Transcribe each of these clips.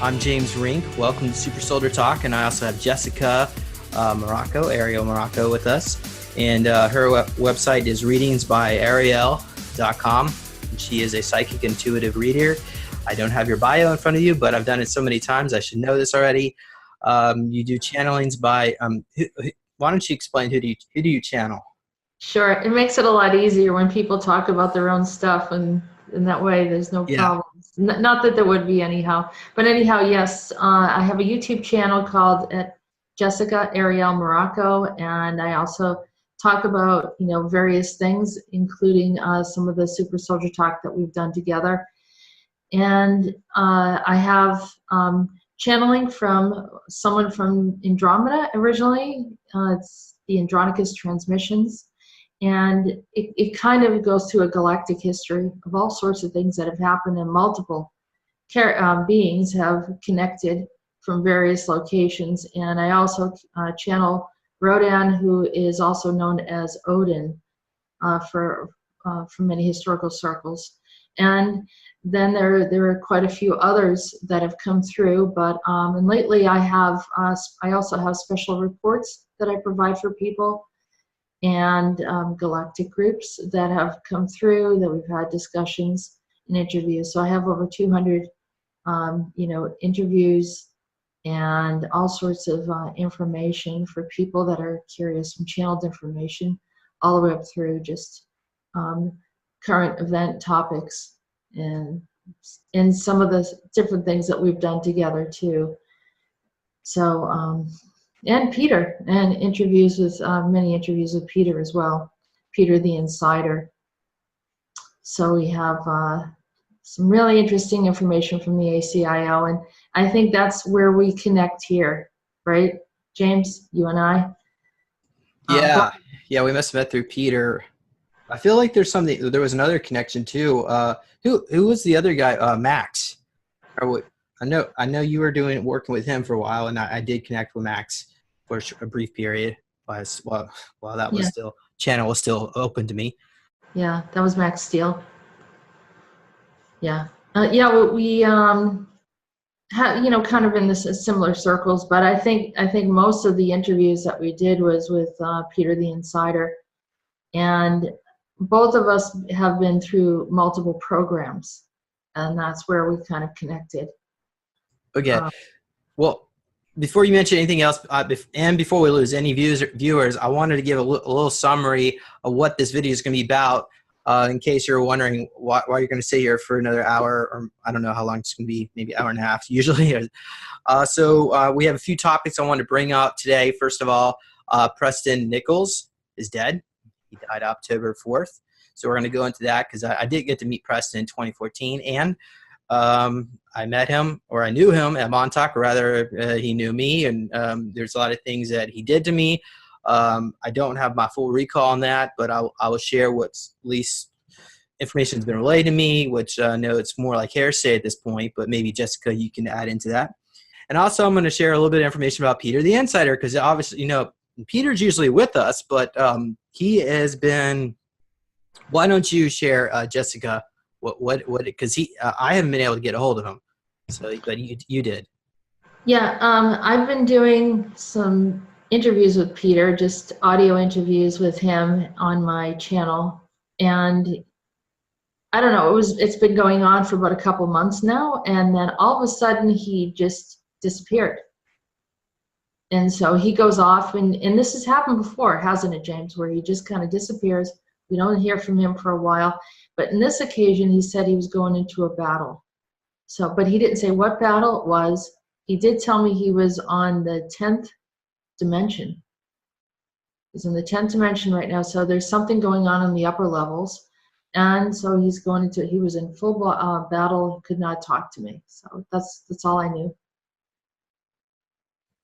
I'm James Rink. Welcome to Super Soldier Talk, and I also have Jessica Ariel Morocco with us. And her website is readingsbyariel.com. She is a psychic intuitive reader. I don't have your bio in front of you, but I've done it so many times, I should know this already. You do channelings by, why don't you explain who do you channel? Sure. It makes it a lot easier when people talk about their own stuff, and in that way there's no problems. Not that there would be anyhow. But anyhow, yes, I have a YouTube channel called Jessica Ariel Morocco, and I also talk about various things, including some of the Super Soldier Talk that we've done together. And I have channeling from someone from Andromeda originally. It's the Andronicus Transmissions. And it kind of goes through a galactic history of all sorts of things that have happened, and multiple beings have connected from various locations. And I also channel Rodan, who is also known as Odin for many historical circles. And then there are quite a few others that have come through. But and lately I also have special reports that I provide for people, and galactic groups that have come through, that we've had discussions and interviews. So I have over 200 interviews and all sorts of information for people that are curious, from channeled information all the way up through just current event topics and some of the different things that we've done together too. So and Peter, and many interviews with Peter as well, Peter the Insider. So we have some really interesting information from the ACIO, and I think that's where we connect here, right, James? You and I. Yeah, we must have met through Peter. I feel like there was another connection too. Who was the other guy? Max. I know you were working with him for a while, and I did connect with Max for a brief period while that was channel was still open to me. Yeah, that was Max Steele. Yeah, we have kind of in this similar circles, but I think most of the interviews that we did was with Peter the Insider, and both of us have been through multiple programs, and that's where we kind of connected. Okay. Well, before you mention anything else, and before we lose any viewers, I wanted to give a little summary of what this video is going to be about, in case you're wondering why you're going to stay here for another hour, or I don't know how long it's going to be, maybe an hour and a half usually. So we have a few topics I want to bring up today. First of all, Preston Nichols is dead. He died October 4th. So we're going to go into that because I did get to meet Preston in 2014, and I met him, or I knew him at Montauk, or rather he knew me, and there's a lot of things that he did to me. I don't have my full recall on that, but I will share what's at least information has been relayed to me, which I know it's more like hearsay at this point, but maybe Jessica, you can add into that. And also I'm going to share a little bit of information about Peter the Insider, because obviously, Peter's usually with us, but he has been. Why don't you share, Jessica? What? Because I haven't been able to get a hold of him. So, but you did. Yeah, I've been doing some interviews with Peter, just audio interviews with him on my channel, and I don't know. It's been going on for about a couple months now, and then all of a sudden he just disappeared. And so he goes off, and this has happened before, hasn't it, James? Where he just kind of disappears. We don't hear from him for a while. But in this occasion, he said he was going into a battle. So, but he didn't say what battle it was. He did tell me he was on the 10th dimension. He's in the 10th dimension right now. So there's something going on in the upper levels. And so he was in full battle, could not talk to me. So that's all I knew.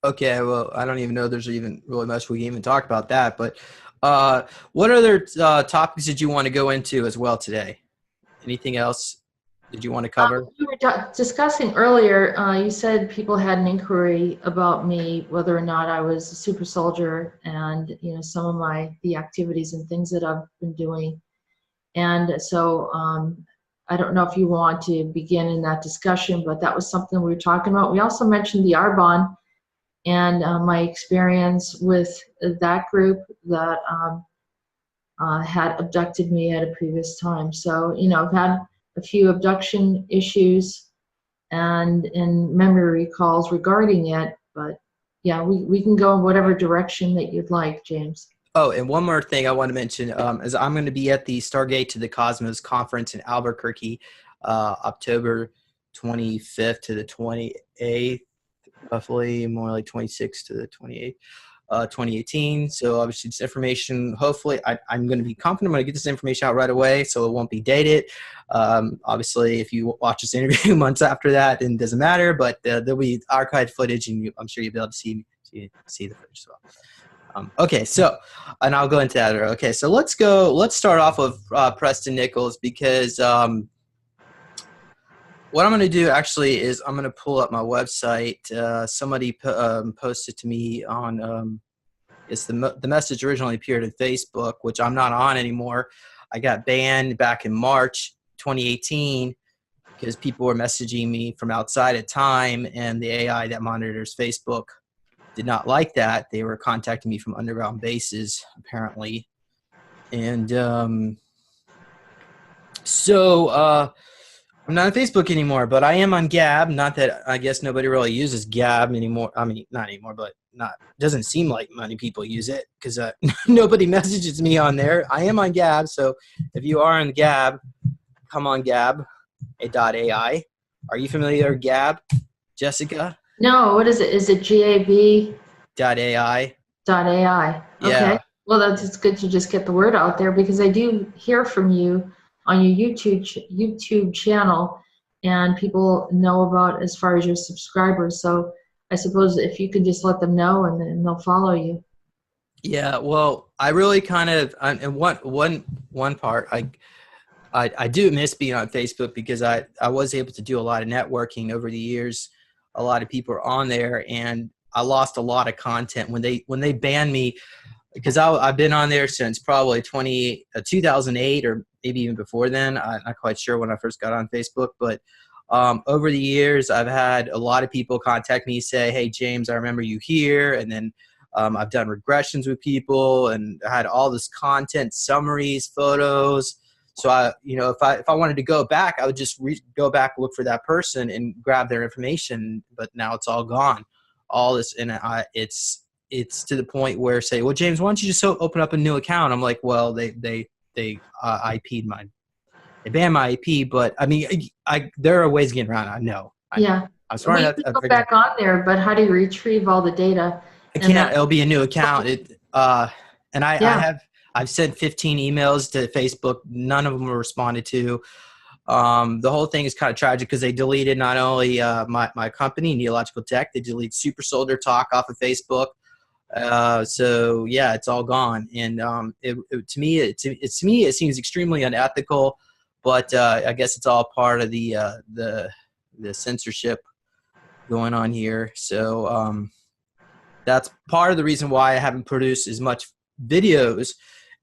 Okay, well, I don't even know there's even really much we can even talk about that. But what other topics did you want to go into as well today? Anything else did you want to cover? We were discussing earlier, you said people had an inquiry about me, whether or not I was a super soldier, and some of the activities and things that I've been doing. And so I don't know if you want to begin in that discussion, but that was something we were talking about. We also mentioned the Arbon and my experience with that group that had abducted me at a previous time. So, you know, I've had a few abduction issues and memory recalls regarding it, but yeah, we can go in whatever direction that you'd like, James. Oh, and one more thing I want to mention is I'm going to be at the Stargate to the Cosmos conference in Albuquerque, October 25th to the 28th, roughly more like 26th to the 28th. 2018. So obviously this information, hopefully I'm going to be confident I'm going to get this information out right away, so it won't be dated. Obviously if you watch this interview months after that, then it doesn't matter, but there'll be archived footage, and I'm sure you'll be able to see the footage as well. Okay, so, and I'll go into that. Okay, so let's start off with Preston Nichols, because what I'm going to do actually is I'm going to pull up my website. Somebody posted to me on, it's the message originally appeared on Facebook, which I'm not on anymore. I got banned back in March 2018 because people were messaging me from outside of time, and the AI that monitors Facebook did not like that. They were contacting me from underground bases, apparently. And so I'm not on Facebook anymore, but I am on Gab. Not that I guess nobody really uses Gab anymore. I mean, not anymore, but doesn't seem like many people use it because nobody messages me on there. I am on Gab, so if you are on Gab, come on Gab, .ai. Are you familiar with Gab, Jessica? No, what is it? Is it GAB? .ai. .ai. Okay. Yeah. Well, it's good to just get the word out there, because I do hear from you on your YouTube channel, and people know about as far as your subscribers. So I suppose if you could just let them know, and then they'll follow you. Yeah, well, I really kind of, and one part, I do miss being on Facebook, because I was able to do a lot of networking over the years. A lot of people are on there, and I lost a lot of content when they banned me, because I've been on there since probably 2008 or maybe even before then. I'm not quite sure when I first got on Facebook, but over the years, I've had a lot of people contact me, say, "Hey, James, I remember you here." And then I've done regressions with people, and I had all this content, summaries, photos. So if I wanted to go back, I would just go back, look for that person, and grab their information. But now it's all gone. All this, and it's to the point where, say, "Well, James, why don't you just open up a new account?" I'm like, "Well, they IP'd mine. They banned my IP, but I mean, there are ways of getting around it. I know. Yeah. I'm smart enough. You can go back on there, but how do you retrieve all the data? I can't. It'll be a new account. And I've sent 15 emails to Facebook. None of them were responded to. The whole thing is kind of tragic, because they deleted not only my company, Neological Tech, they deleted Super Soldier Talk off of Facebook. So yeah, it's all gone. And to me, it seems extremely unethical. But I guess it's all part of the censorship going on here. So that's part of the reason why I haven't produced as much videos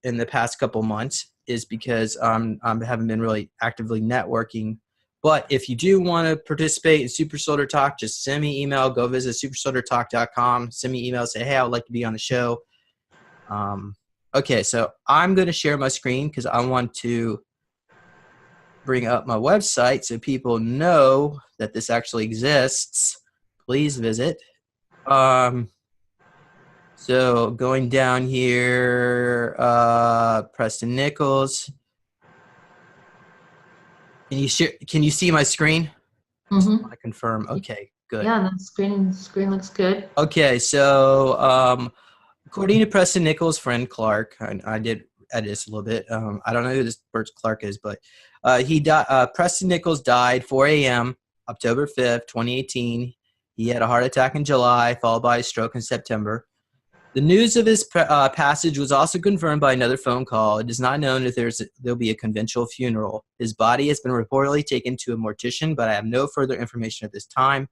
in the past couple months, is because I haven't been really actively networking. But if you do want to participate in Super Soldier Talk, just send me an email. Go visit supersoldiertalk.com. Send me an email. Say, "Hey, I would like to be on the show." Okay, so I'm going to share my screen, because I want to bring up my website so people know that this actually exists. Please visit. So going down here, Preston Nichols. Can you see my screen? Mm-hmm. I confirm. Okay, good. Yeah, the screen looks good. Okay, so according to Preston Nichols' friend Clark, I did edit this a little bit. I don't know who this person Clark is, but Preston Nichols died 4 a.m. October 5th, 2018. He had a heart attack in July, followed by a stroke in September. The news of his passage was also confirmed by another phone call. It is not known if there'll be a conventional funeral. His body has been reportedly taken to a mortician, but I have no further information at this time.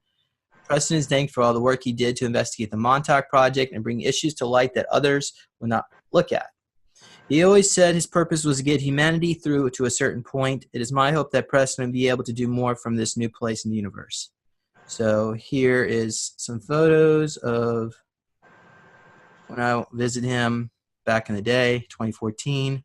Preston is thanked for all the work he did to investigate the Montauk Project and bring issues to light that others will not look at. He always said his purpose was to get humanity through to a certain point. It is my hope that Preston will be able to do more from this new place in the universe. So here is some photos of when I visited him back in the day, 2014.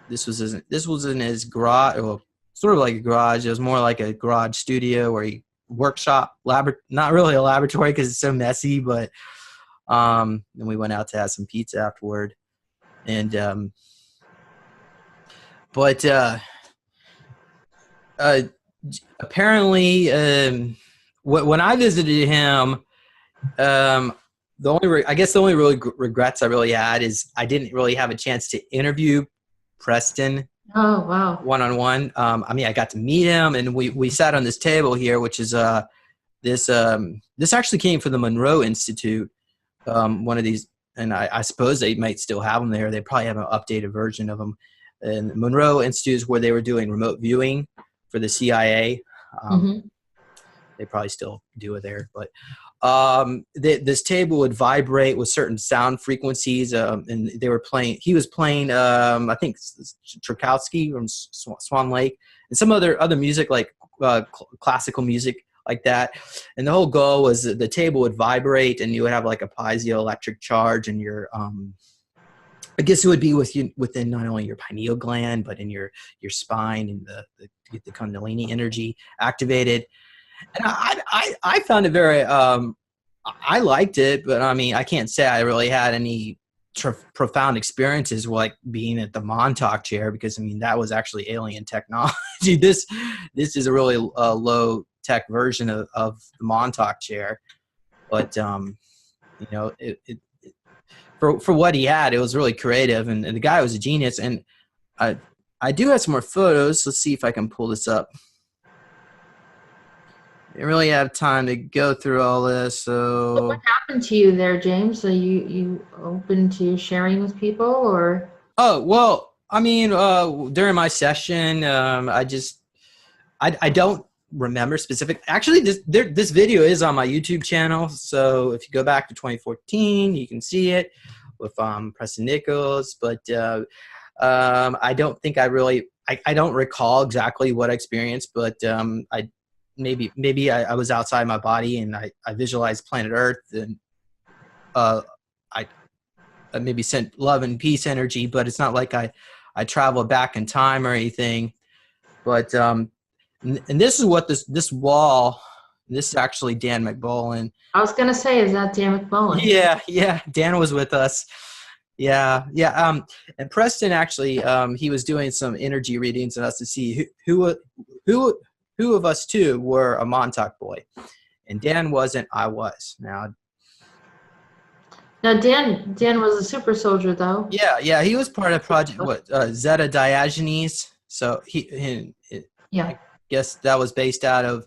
This was in his garage, well, sort of like a garage. It was more like a garage studio where he workshop, not really a laboratory because it's so messy, but then we went out to have some pizza afterward. And apparently when I visited him, I guess the only really regrets I really had is I didn't really have a chance to interview Preston. Oh, wow. One-on-one. I mean, I got to meet him, and we sat on this table here, which is this actually came from the Monroe Institute. One of these, and I suppose they might still have them there. They probably have an updated version of them. And Monroe Institute is where they were doing remote viewing for the CIA. They probably still do it there, but this table would vibrate with certain sound frequencies, and they were playing. He was playing, I think, Tchaikovsky from Swan Lake, and some other music like classical music like that. And the whole goal was that the table would vibrate, and you would have like a piezoelectric charge, and your I guess it would be within not only your pineal gland, but in your spine, and to get the Kundalini energy activated. And I found it very, I liked it, but I mean, I can't say I really had any profound experiences like being at the Montauk chair, because I mean, that was actually alien technology. This is a really low tech version of the Montauk chair, but you know, for what he had, it was really creative, and the guy was a genius. And I do have some more photos. Let's see if I can pull this up. I didn't really have time to go through all this. So what happened to you there, James? Are you open to sharing with people, or? Oh, well, I mean, during my session, I don't remember specific. Actually, this video is on my YouTube channel. So if you go back to 2014, you can see it with Preston Nichols. But I don't think I don't recall exactly what I experienced, but maybe I was outside my body, and I visualized planet Earth, and I maybe sent love and peace energy, but it's not like I traveled back in time or anything. But and this is what this wall. This is actually Dan McBolin. I was gonna say, is that Dan McBolin? Yeah. Dan was with us. Yeah. And Preston actually, he was doing some energy readings on us to see who of us two were a Montauk boy, and Dan wasn't. I was. Now Dan was a super soldier, though. Yeah, he was part of Project Zeta Diogenes. So yeah, I guess that was based out of.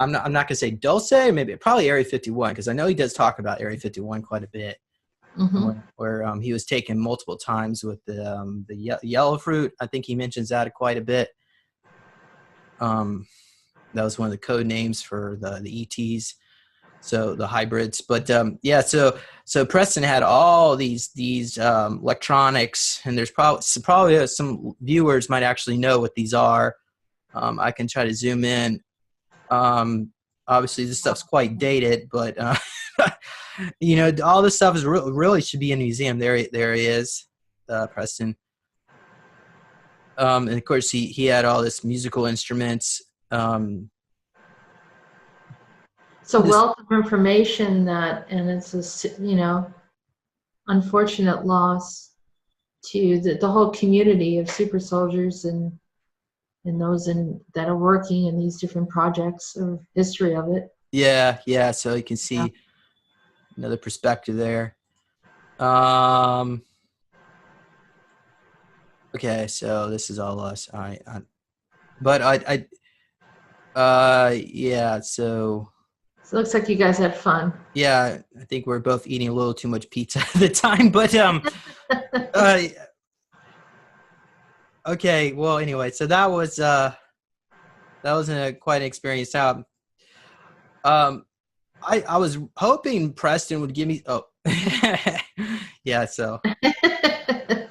I'm not gonna say Dulce, maybe probably Area 51, because I know he does talk about Area 51 quite a bit, where he was taken multiple times with the yellow fruit. I think he mentions that quite a bit. That was one of the code names for the ETs, so the hybrids. But yeah, so Preston had all these electronics, and there's probably some viewers might actually know what these are. I can try to zoom in. Obviously this stuff's quite dated, but you know, all this stuff is really should be in a museum. There he is, Preston. And of course he had all this musical instruments. It's a wealth of information and it's a, unfortunate loss to the whole community of super soldiers and those that are working in these different projects or history of it. Yeah. So you can see another perspective there. Okay, so this is all us. All right, yeah. So it looks like you guys had fun. Yeah, I think we're both eating a little too much pizza at the time, but okay. Well, anyway, so that was quite an experience. Now, I was hoping Preston would give me. Oh, yeah. So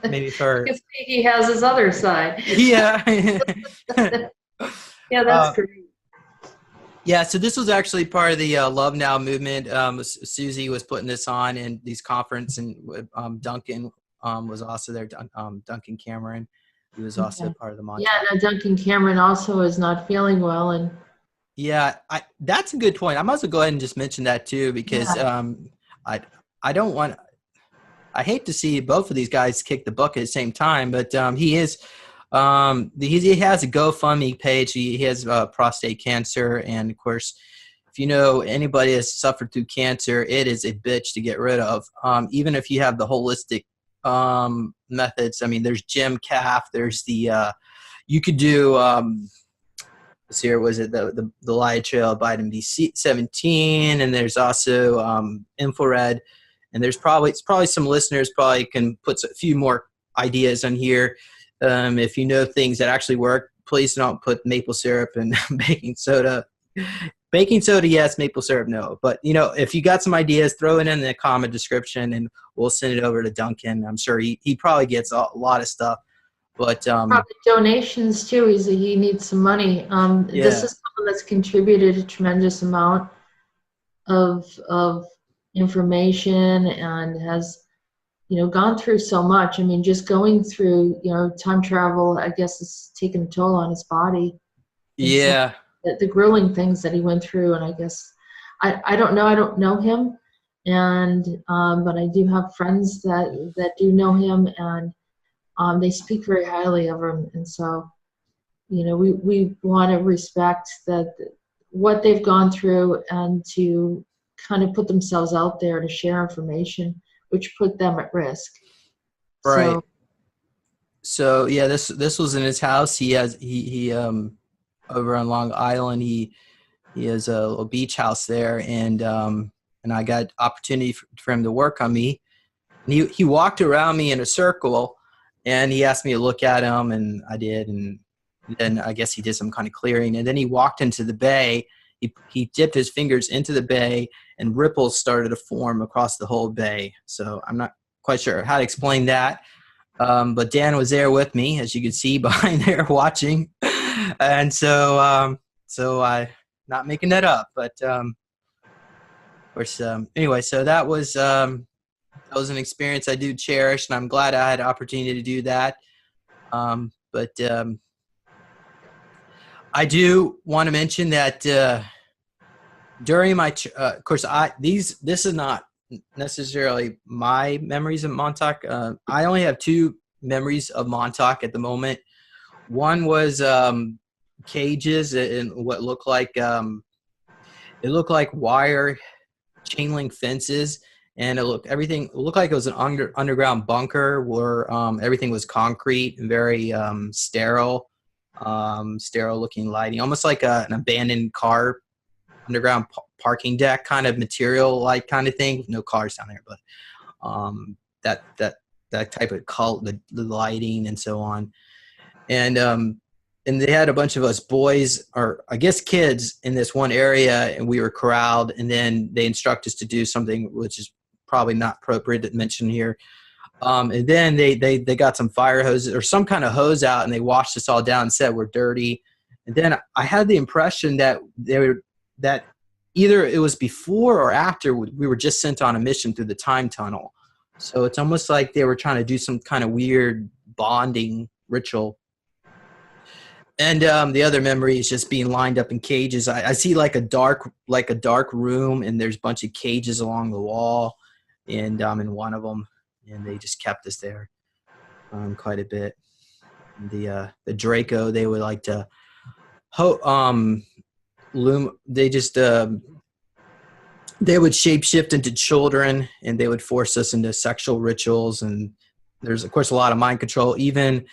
maybe for. You can see he has his other side. Yeah. Yeah, that's great. Yeah, so this was actually part of the Love Now movement. Susie was putting this on in these conference, and Duncan was also there. Duncan Cameron, he was also part of the Montauk. Yeah, no, Duncan Cameron also is not feeling well, and yeah, that's a good point. I might as well go ahead and just mention that too, because I don't want. I hate to see both of these guys kick the bucket at the same time, but he is. He has a GoFundMe page. He has prostate cancer, and of course, if you know anybody that's suffered through cancer, it is a bitch to get rid of. Even if you have the holistic methods. I mean, there's Jim Calf. There's the you could do. This here was it the light trail vitamin B17, and there's also infrared. And there's probably some listeners probably can put a few more ideas on here. If you know things that actually work, please don't put maple syrup and baking soda. Baking soda, yes. Maple syrup, no. But, if you got some ideas, throw it in the comment description, and we'll send it over to Duncan. I'm sure he probably gets a lot of stuff. But probably donations, too. He needs some money. This is someone that's contributed a tremendous amount of information and has gone through so much. I mean, just going through, time travel, I guess, has taken a toll on his body. Yeah. So the grueling things that he went through, and I guess, I don't know him, and but I do have friends that do know him, and they speak very highly of him, and so, we want to respect what they've gone through, and to kind of put themselves out there to share information, which put them at risk. Right. So yeah, this was in his house. He over on Long Island. He has a little beach house there, and I got opportunity for him to work on me. And he walked around me in a circle, and he asked me to look at him, and I did, and then I guess he did some kind of clearing, and then he walked into the bay. He dipped his fingers into the bay, and ripples started to form across the whole bay. So I'm not quite sure how to explain that. But Dan was there with me, as you can see behind there watching. And so I, not making that up, but of course, anyway, so that was an experience I do cherish, and I'm glad I had the opportunity to do that. But I do want to mention that during my, of course, this is not necessarily my memories of Montauk. I only have two memories of Montauk at the moment. One was cages and what looked like wire chain link fences, and everything looked like it was an underground bunker where everything was concrete and very sterile looking lighting, almost like an abandoned car underground parking deck kind of material, like kind of thing. No cars down there, but that type of the lighting and so on. And they had a bunch of us boys, or I guess kids, in this one area, and we were corralled, and then they instruct us to do something which is probably not appropriate to mention here. And then they got some fire hoses or some kind of hose out, and they washed us all down and said we're dirty. And then I had the impression that that either it was before or after we were just sent on a mission through the time tunnel. So it's almost like they were trying to do some kind of weird bonding ritual. And the other memory is just being lined up in cages. I see like a dark room, and there's a bunch of cages along the wall, and in one of them, and they just kept us there quite a bit. And the Draco, they would like to they would shapeshift into children, and they would force us into sexual rituals. And there's of course a lot of mind control. Even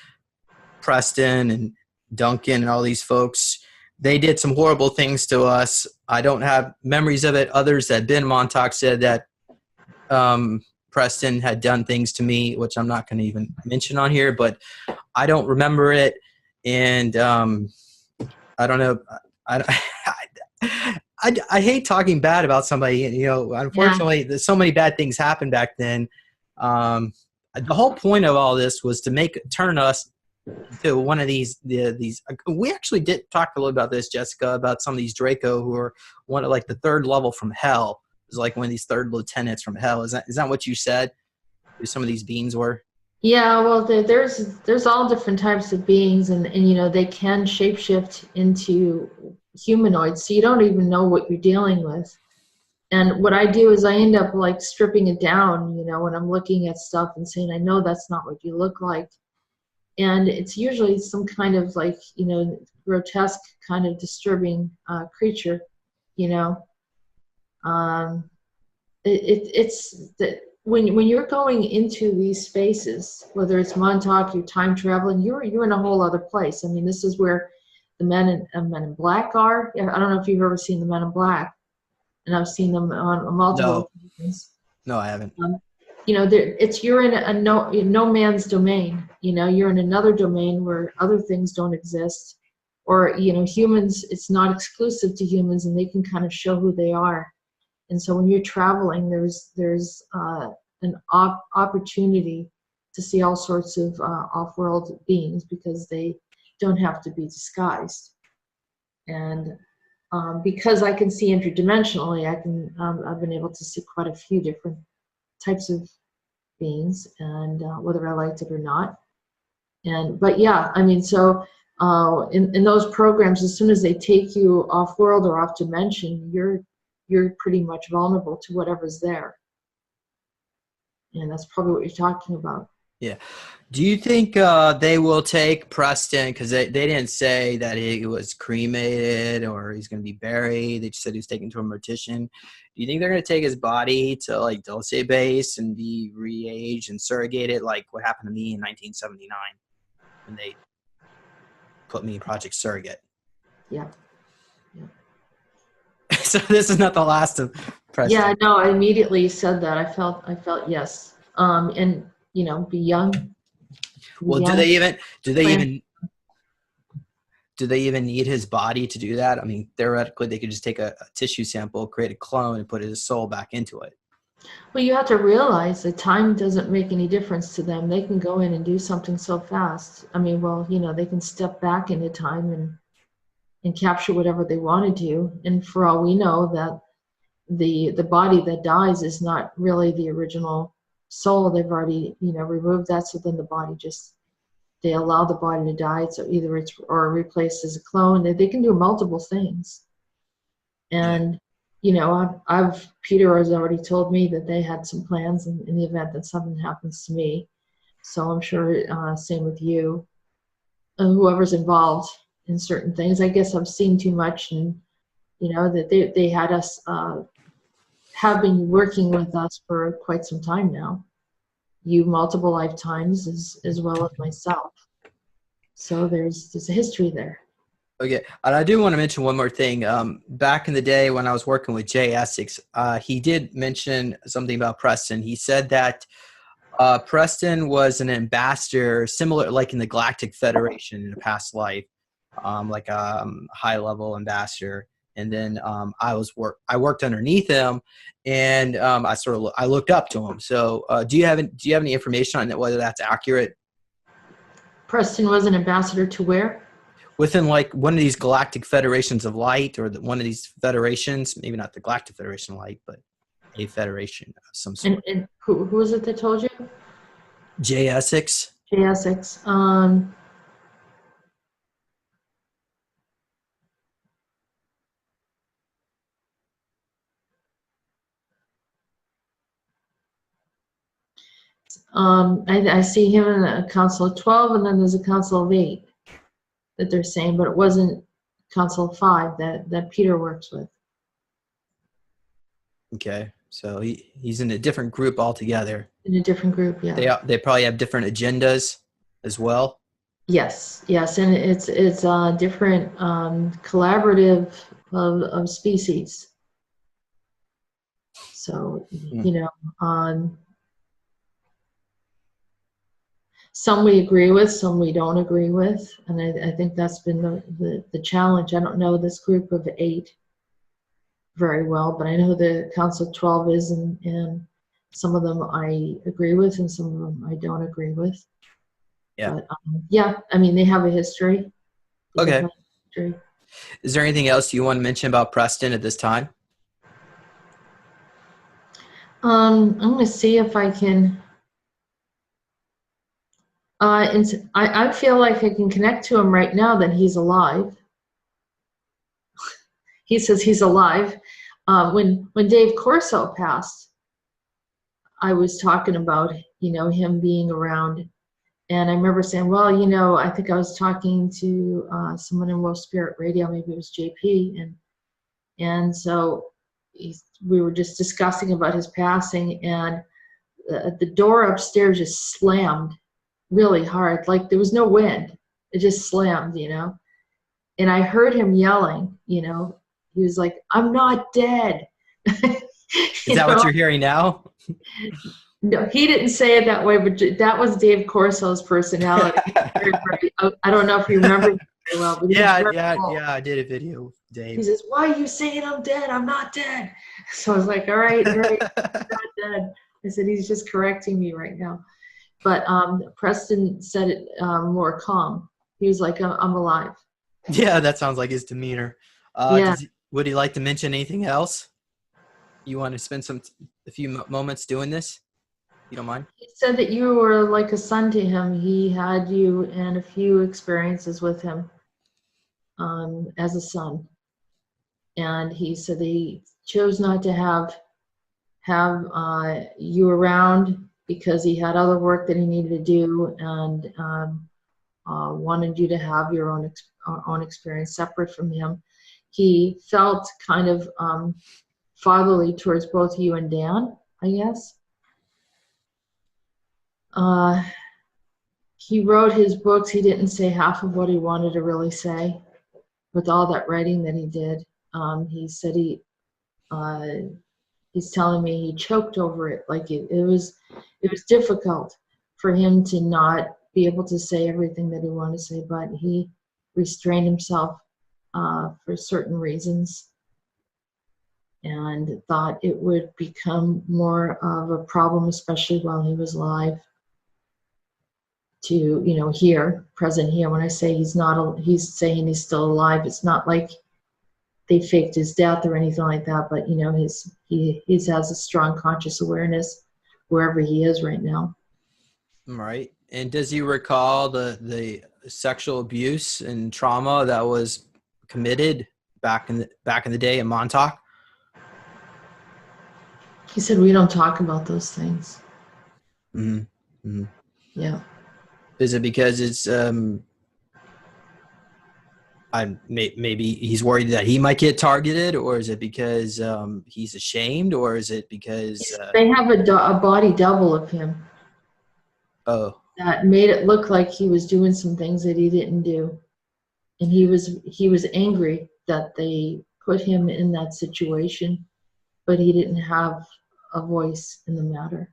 Preston and Duncan and all these folks, they did some horrible things to us. I don't have memories of it. Others that had been Montauk said that Preston had done things to me, which I'm not going to even mention on here, but I don't remember it. And I don't know. I hate talking bad about somebody. Unfortunately, there's so many bad things happened back then. the whole point of all this was to turn us to one of these. We actually did talk a little about this, Jessica, about some of these Draco who are one of like the third level from hell. It was like one of these third lieutenants from hell. Is that what you said? Who some of these beings were? Yeah, well, there's all different types of beings, and you know, they can shapeshift into humanoids, so you don't even know what you're dealing with. And what I do is I end up like stripping it down, you know, when I'm looking at stuff and saying, I know that's not what you look like. And it's usually some kind of like, you know, grotesque kind of disturbing creature, you know. It's that when you're going into these spaces, whether it's Montauk, you're time traveling, you're in a whole other place. I mean, this is where the Men in Black are. I don't know if you've ever seen the Men in Black, and I've seen them on multiple occasions. No, I haven't. You know, you're in a no man's domain. You know, you're in another domain where other things don't exist, or you know, humans. It's not exclusive to humans, and they can kind of show who they are. And so when you're traveling, there's an opportunity to see all sorts of off-world beings because they don't have to be disguised. And because I can see interdimensionally, I've been able to see quite a few different types of beings, and whether I liked it or not. But yeah, I mean, so in those programs, as soon as they take you off-world or off-dimension, you're pretty much vulnerable to whatever's there. And that's probably what you're talking about. Yeah. Do you think they will take Preston, because they didn't say that he was cremated or he's going to be buried. They just said he was taken to a mortician. Do you think they're going to take his body to like Dulce Base and be re-aged and surrogated like what happened to me in 1979 when they put me in Project Surrogate? Yeah. So this is not the last of Preston. Yeah, no, I immediately said that. I felt yes. And you know, be young. Well, do they even need his body to do that? I mean, theoretically, they could just take a tissue sample, create a clone, and put his soul back into it. Well, you have to realize that time doesn't make any difference to them. They can go in and do something so fast. I mean, well, you know, they can step back into time and capture whatever they want to do. And for all we know, that the body that dies is not really the original soul. They've already, you know, removed that. So then the body they allow the body to die. So either it's or replaced as a clone. They can do multiple things. And you know, Peter has already told me that they had some plans in the event that something happens to me. So I'm sure same with you, whoever's involved in certain things. I guess I've seen too much, and you know that they had us have been working with us for quite some time now. You multiple lifetimes as well as myself. So there's a history there. Okay, and I do want to mention one more thing. Back in the day when I was working with Jay Essex, he did mention something about Preston. He said that Preston was an ambassador, similar like in the Galactic Federation in a past life, like a high-level ambassador. And then I worked underneath him, and I looked up to him. So do you have any information on that, whether that's accurate? Preston was an ambassador to where? Within like one of these Galactic Federations of Light, or one of these federations, maybe not the Galactic Federation of Light, but a federation of some sort. And who was it that told you? Jay Essex. Jay Essex. I see him in a Council of 12, and then there's a Council of 8 that they're saying, but it wasn't Council of 5 that Peter works with. Okay, so he's in a different group altogether. In a different group, yeah. They probably have different agendas as well. Yes, and it's different collaborative of species. So you know, some we agree with, some we don't agree with, and I think that's been the challenge. I don't know this group of 8 very well, but I know the Council of 12 is, and Some of them I agree with, and some of them I don't agree with. Yeah. But yeah, I mean, they have a history. Okay. Is there anything else you want to mention about Preston at this time? I'm going to see if I can. I feel like I can connect to him right now that he's alive. He says he's alive. When Dave Corso passed, I was talking about, you know, him being around. And I remember saying, well, you know, I think I was talking to someone in World Spirit Radio, maybe it was JP, and so we were just discussing about his passing, and the door upstairs just slammed really hard, like there was no wind. It just slammed, you know. And I heard him yelling, you know. He was like, "I'm not dead." Is that what you're hearing now? No, he didn't say it that way, but that was Dave Corso's personality. I don't know if you remember very well, but yeah, I did a video with Dave. He says, "Why are you saying I'm dead? I'm not dead." So I was like, all right, I'm not dead. I said, he's just correcting me right now. But Preston said it more calm. He was like, I'm alive. Yeah, that sounds like his demeanor. Yeah. Would he like to mention anything else? You want to spend a few moments doing this? You don't mind? He said that you were like a son to him. He had you and a few experiences with him as a son. And he said that he chose not to have you around because he had other work that he needed to do, and wanted you to have your own experience separate from him. He felt kind of fatherly towards both you and Dan, I guess. He wrote his books. He didn't say half of what he wanted to really say with all that writing that he did. He said he's telling me he choked over it. Like it was difficult for him to not be able to say everything that he wanted to say, but he restrained himself for certain reasons, and thought it would become more of a problem, especially while he was alive, to, you know, present here. When I say he's saying he's still alive, it's not like they faked his death or anything like that, but you know, he has a strong conscious awareness wherever he is right now. Right. And does he recall the sexual abuse and trauma that was committed back in the day in Montauk? He said we don't talk about those things. Mm-hmm. Mm-hmm. Yeah. Is it because it's maybe he's worried that he might get targeted, or is it because he's ashamed, or is it because they have a body double of him? Oh. That made it look like he was doing some things that he didn't do, and he was angry that they put him in that situation, but he didn't have a voice in the matter.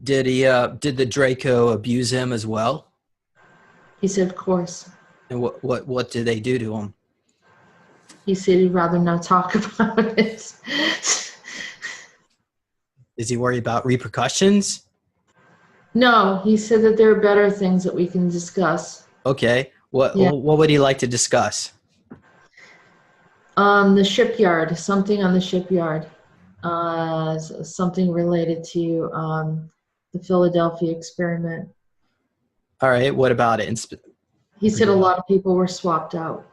Did the Draco abuse him as well? He said, of course. And what did they do to him? He said he'd rather not talk about it. Is he worried about repercussions? No, he said that there are better things that we can discuss. Okay. What would he like to discuss? The shipyard, something on the shipyard. Something related to the Philadelphia experiment. All right. What about it? He said a lot of people were swapped out.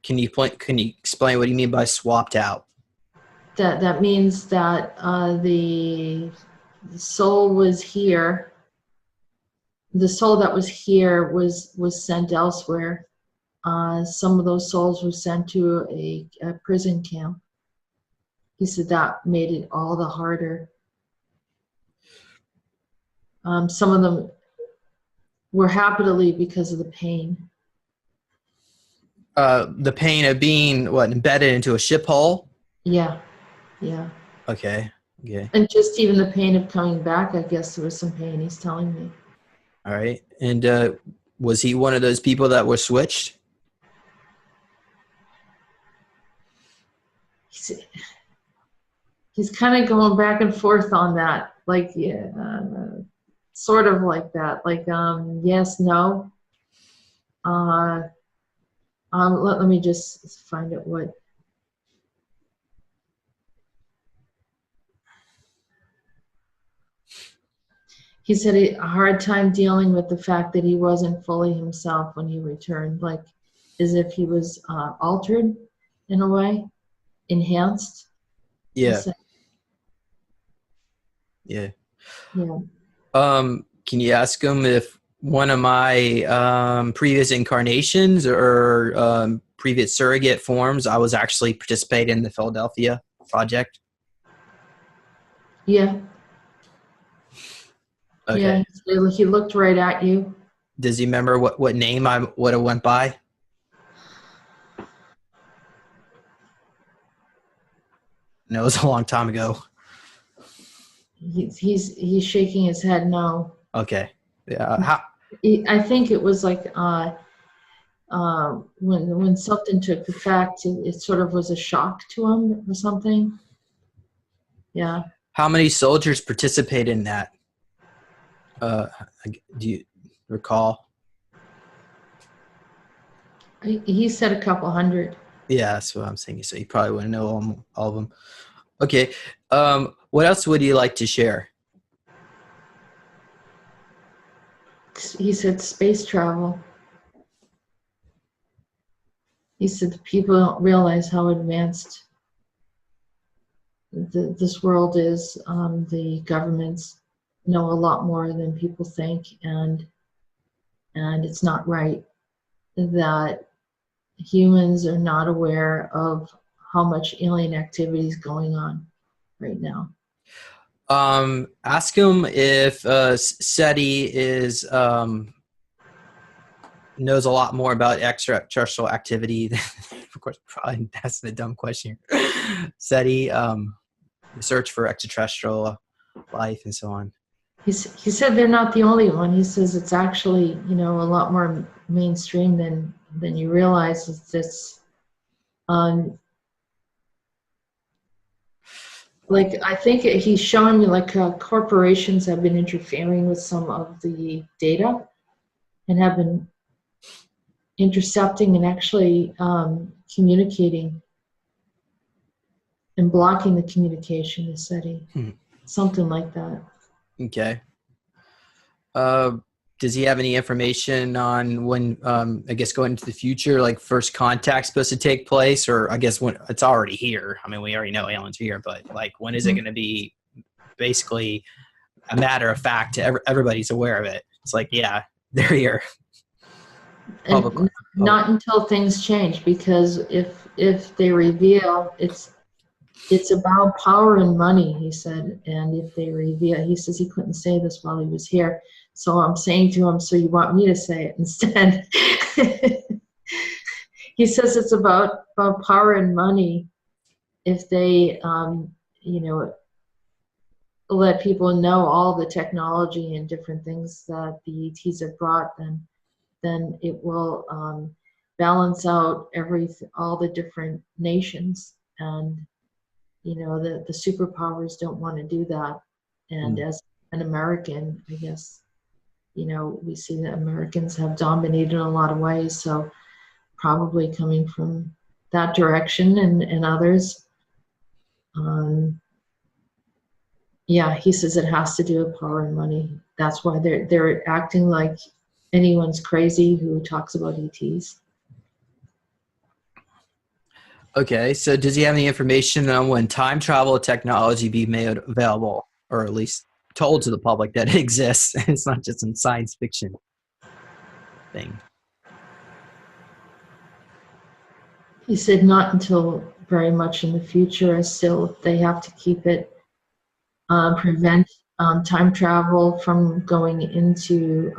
Can you explain what you mean by swapped out? That means that the soul was here. The soul that was here was sent elsewhere. Some of those souls were sent to a prison camp. He said that made it all the harder. Some of them were happy to leave because of the pain. The pain of being embedded into a ship hull? Yeah. Okay. And just even the pain of coming back, I guess there was some pain, he's telling me. All right. And was he one of those people that were switched? he's kind of going back and forth on that, like, yeah, sort of like that, like, yes, no. Let me just find out what. He said a hard time dealing with the fact that he wasn't fully himself when he returned, like as if he was altered in a way, enhanced. Yeah. Said, Yeah. yeah. Can you ask him if one of my previous incarnations or previous surrogate forms, I was actually participating in the Philadelphia project? Yeah. Okay. Yeah. He looked right at you. Does he remember what name I would have went by? No, it was a long time ago. He's shaking his head no. Okay. Yeah. I think it was like when something took effect, it sort of was a shock to him or something. Yeah. How many soldiers participated in that? Do you recall? He said a couple hundred. Yeah, that's what I'm saying. So you probably wouldn't know all of them. Okay. What else would you like to share? He said space travel. He said people don't realize how advanced this world is. The governments know a lot more than people think, and it's not right that humans are not aware of how much alien activity is going on right now. Ask him if SETI is knows a lot more about extraterrestrial activity. Of course, probably that's a dumb question. SETI, the search for extraterrestrial life and so on. He said they're not the only one. He says it's actually, a lot more mainstream than you realize. It's like, I think he's showing me like corporations have been interfering with some of the data and have been intercepting and actually communicating and blocking the communication to SETI. Something like that. Okay. Does he have any information on when, I guess, going into the future, like first contact supposed to take place, or I guess when it's already here? I mean, we already know aliens are here, but like, when is it going to be basically a matter of fact to everybody's aware of it? It's like, yeah, they're here. And not until things change, because if they reveal, it's about power and money, he said. And if they reveal, he says he couldn't say this while he was here. So I'm saying to him, so you want me to say it instead? He says it's about power and money. If they, let people know all the technology and different things that the ETs have brought, then it will balance out all the different nations. And the superpowers don't want to do that. And as an American, I guess, we see that Americans have dominated in a lot of ways. So probably coming from that direction and others. Yeah, he says it has to do with power and money. That's why they're acting like anyone's crazy who talks about ETs. Okay, so does he have any information on when time travel technology be made available, or at least told to the public that it exists? It's not just some science fiction thing. He said not until very much in the future, as still they have to keep it, prevent time travel from going into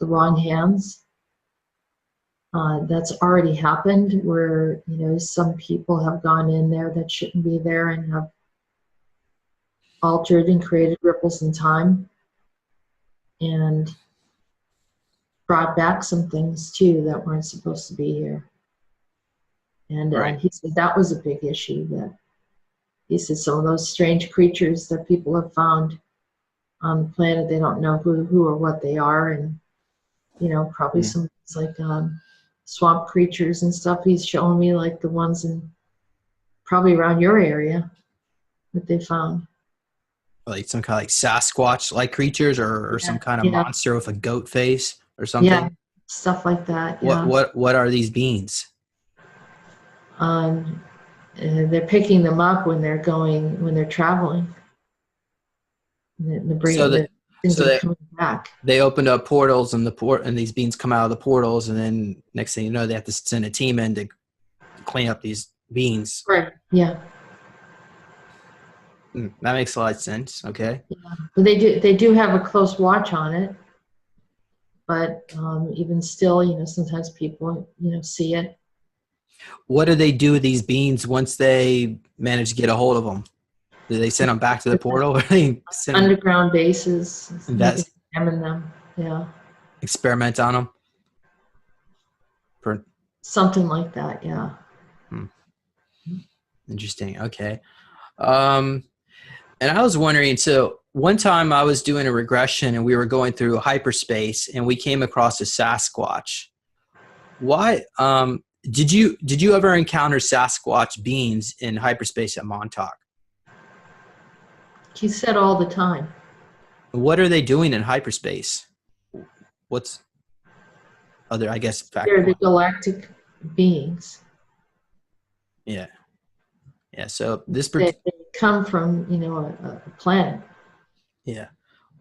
the wrong hands. That's already happened, where some people have gone in there that shouldn't be there and have altered and created ripples in time and brought back some things too that weren't supposed to be here. And right. He said that was a big issue, that he said some of those strange creatures that people have found on the planet, they don't know who or what they are, and probably some like swamp creatures and stuff. He's showing me like the ones in probably around your area that they found. Like some kind of like Sasquatch-like creatures, or some kind of monster with a goat face or something. Yeah, stuff like that. Yeah. What are these beings? They're picking them up when they're traveling. They're coming back. They opened up portals, and and these beings come out of the portals, and then next thing you know, they have to send a team in to clean up these beings. Right. Yeah. That makes a lot of sense. Okay. Yeah. But they do have a close watch on it. But even still, sometimes people, see it. What do they do with these beings once they manage to get a hold of them? Do they send them back to the portal? Or they send underground bases. Examine them. Yeah. Experiment on them. Something like that. Yeah. Interesting. Okay. And I was wondering, so one time I was doing a regression and we were going through hyperspace and we came across a Sasquatch. Why, did you ever encounter Sasquatch beings in hyperspace at Montauk? He said all the time. What are they doing in hyperspace? What's other, I guess, they're the galactic beings. Yeah. Yeah. So they come from, a planet. Yeah.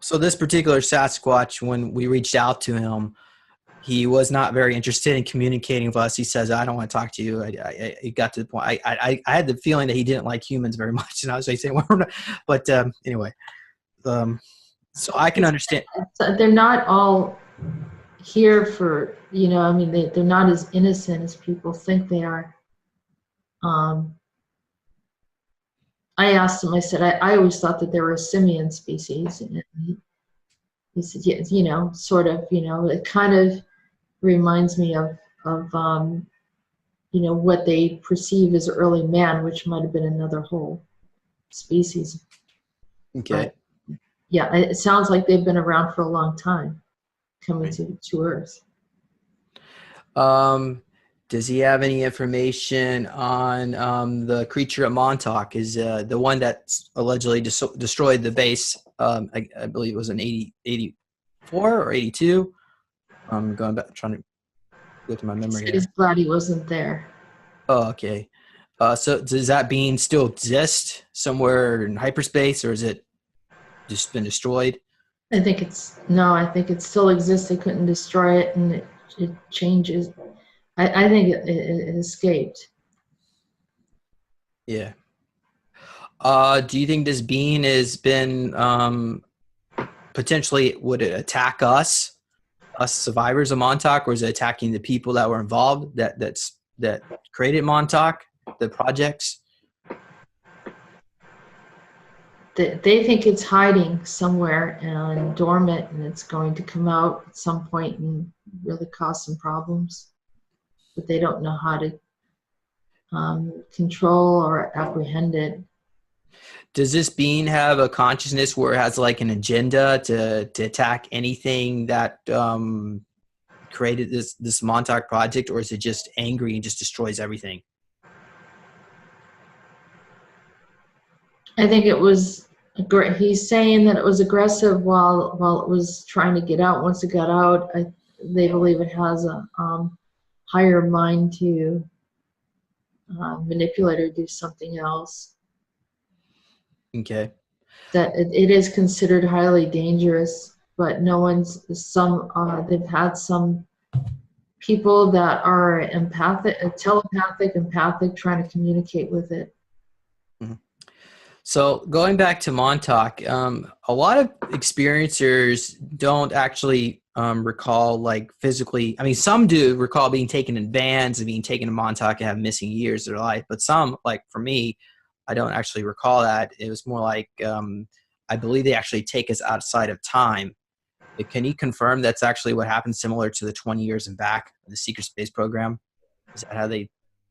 So this particular Sasquatch, when we reached out to him, he was not very interested in communicating with us. He says, "I don't want to talk to you." It got to the point. I had the feeling that he didn't like humans very much, and I was like saying, "Well, but anyway." So I can understand. They're not all here for, they're not as innocent as people think they are. I asked him, I said, I always thought that they were a simian species. And he said, yeah, sort of, it kind of reminds me of what they perceive as early man, which might have been another whole species. Okay. But, yeah, it sounds like they've been around for a long time, coming to Earth. Does he have any information on the creature at Montauk? Is the one that allegedly destroyed the base? I believe it was in 84 or 82. I'm going back, trying to go through my memory here. He's glad he wasn't there. Oh, okay. So does that being still exist somewhere in hyperspace, or is it just been destroyed? I think it still exists. They couldn't destroy it, and it changes. I think it escaped. Yeah. Do you think this being has been potentially, would it attack us survivors of Montauk, or is it attacking the people that were involved that created Montauk, the projects? They think it's hiding somewhere and dormant, and it's going to come out at some point and really cause some problems. But they don't know how to control or apprehend it. Does this being have a consciousness where it has like an agenda to attack anything that created this Montauk project, or is it just angry and just destroys everything? I think it was. He's saying that it was aggressive while it was trying to get out. Once it got out, they believe it has a higher mind to manipulate or do something else. Okay. That it is considered highly dangerous, but they've had some people that are telepathic, trying to communicate with it. Mm-hmm. So going back to Montauk, a lot of experiencers don't actually recall, like, physically. I mean, some do recall being taken in vans and being taken to Montauk and have missing years of their life. But some, like for me, I don't actually recall that. It was more like I believe they actually take us outside of time. Can you confirm that's actually what happened, similar to the 20 years and back, the secret space program? Is that how they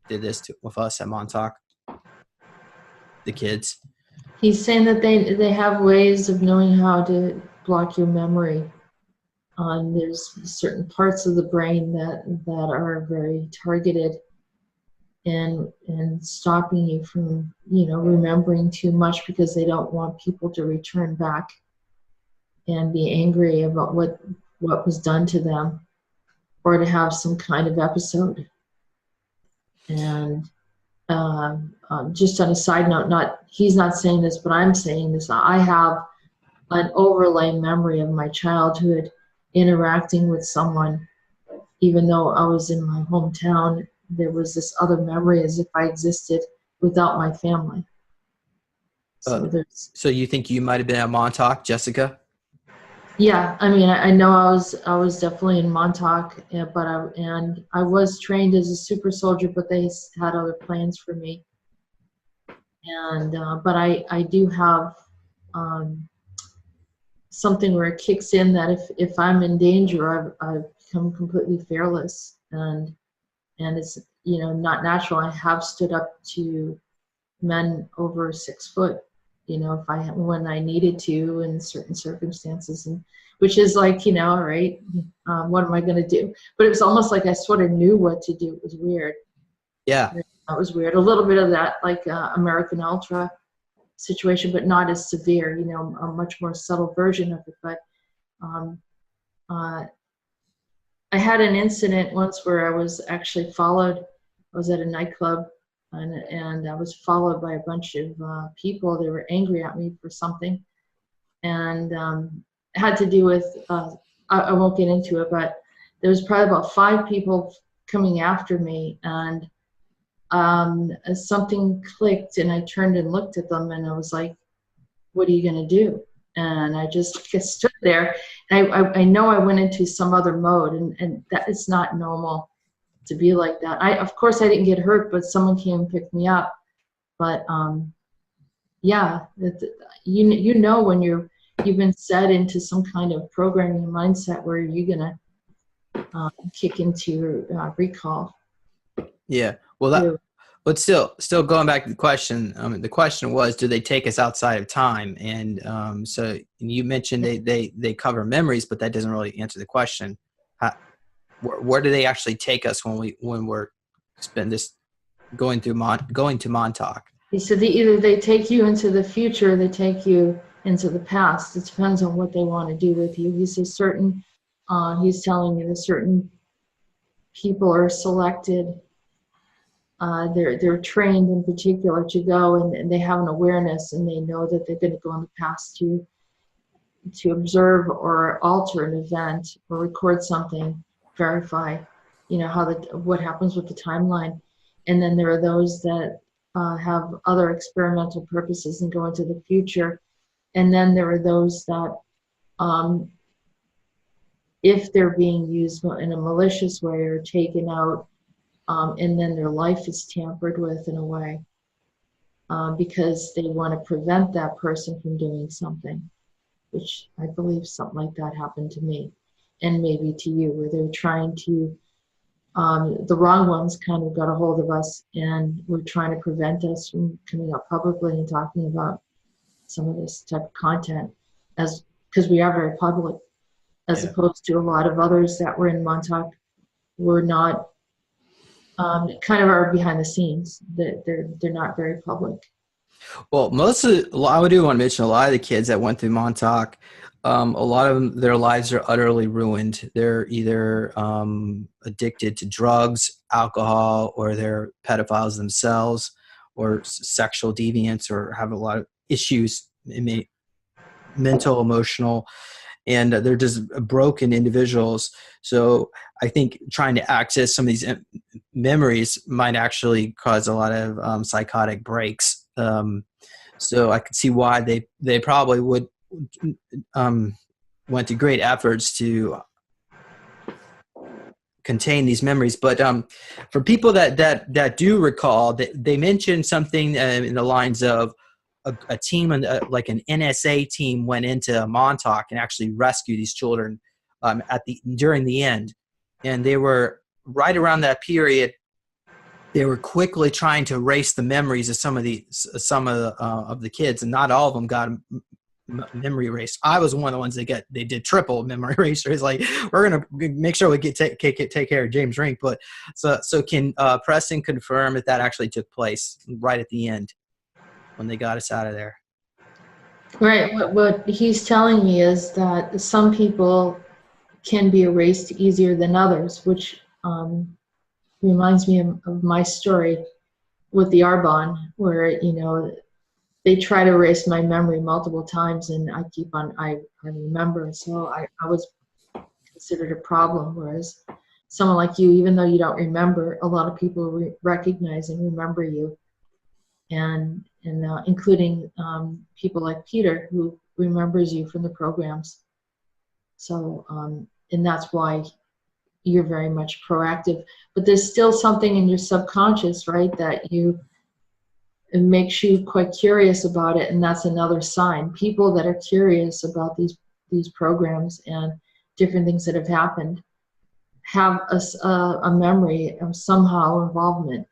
did this with us at Montauk? the kids? He's saying that they have ways of knowing how to block your memory. There's certain parts of the brain that are very targeted and stopping you from, remembering too much, because they don't want people to return back and be angry about what was done to them, or to have some kind of episode. And just on a side note, he's not saying this, but I'm saying this. I have an overlay memory of my childhood interacting with someone, even though I was in my hometown. There was this other memory as if I existed without my family. So you think you might have been at Montauk, Jessica? Yeah, I mean, I know I was definitely in Montauk, but I was trained as a super soldier, but they had other plans for me. And but I do have something where it kicks in that if I'm in danger, I've become completely fearless, and it's not natural. I have stood up to men over 6 foot, when I needed to in certain circumstances, and which is like, right, what am I going to do? But it was almost like I sort of knew what to do. It was weird. Yeah. That was weird. A little bit of that, like American Ultra situation, but not as severe, a much more subtle version of it. But I had an incident once where I was actually followed. I was at a nightclub, and I was followed by a bunch of people. They were angry at me for something, and it had to do with, I won't get into it, but there was probably about 5 people coming after me, and something clicked, and I turned and looked at them, and I was like, what are you going to do? And I just stood there. And I know I went into some other mode, and that is not normal to be like that. Of course I didn't get hurt, but someone came and picked me up. But yeah, when you've been set into some kind of programming mindset where you're gonna kick into recall. Yeah. Well, but still going back to the question. The question was, do they take us outside of time? And so you mentioned they cover memories, but that doesn't really answer the question. Where do they actually take us when we're going to Montauk? He said either they take you into the future, or they take you into the past. It depends on what they want to do with you. He says he's telling me that certain people are selected. They're trained in particular to go, and they have an awareness, and they know that they're going to go in the past to observe or alter an event or record something, verify, what happens with the timeline. And then there are those that have other experimental purposes and go into the future. And then there are those that, if they're being used in a malicious way, are taken out, and then their life is tampered with in a way, because they want to prevent that person from doing something, which I believe something like that happened to me, and maybe to you, where they're trying to, the wrong ones kind of got a hold of us, and were trying to prevent us from coming out publicly and talking about some of this type of content, because we are very public, as opposed to a lot of others that were in Montauk were not, kind of are behind the scenes. They're not very public. Well, I do want to mention a lot of the kids that went through Montauk, a lot of them, their lives are utterly ruined. They're either addicted to drugs, alcohol, or they're pedophiles themselves, or sexual deviants, or have a lot of issues, mental, emotional, and they're just broken individuals. So I think trying to access some of these memories might actually cause a lot of psychotic breaks. So I could see why they probably would went to great efforts to contain these memories. But for people that do recall, they mentioned something in the lines of a team, like an NSA team, went into Montauk and actually rescued these children during the end, and they were right around that period. they were quickly trying to erase the memories of some of the kids, and not all of them got memory erased. I was one of the ones that they did triple memory erasure. It's like, we're gonna make sure we take care of James Rink. But so can Preston confirm that actually took place right at the end when they got us out of there? Right. What he's telling me is that some people can be erased easier than others, which reminds me of my story with the Arbon, where they try to erase my memory multiple times, and I remember. So I was considered a problem, whereas someone like you, even though you don't remember, a lot of people recognize and remember you, and including people like Peter, who remembers you from the programs. So and that's why you're very much proactive, but there's still something in your subconscious, right, that it makes you quite curious about it, and that's another sign. People that are curious about these programs and different things that have happened have a memory of somehow involvement.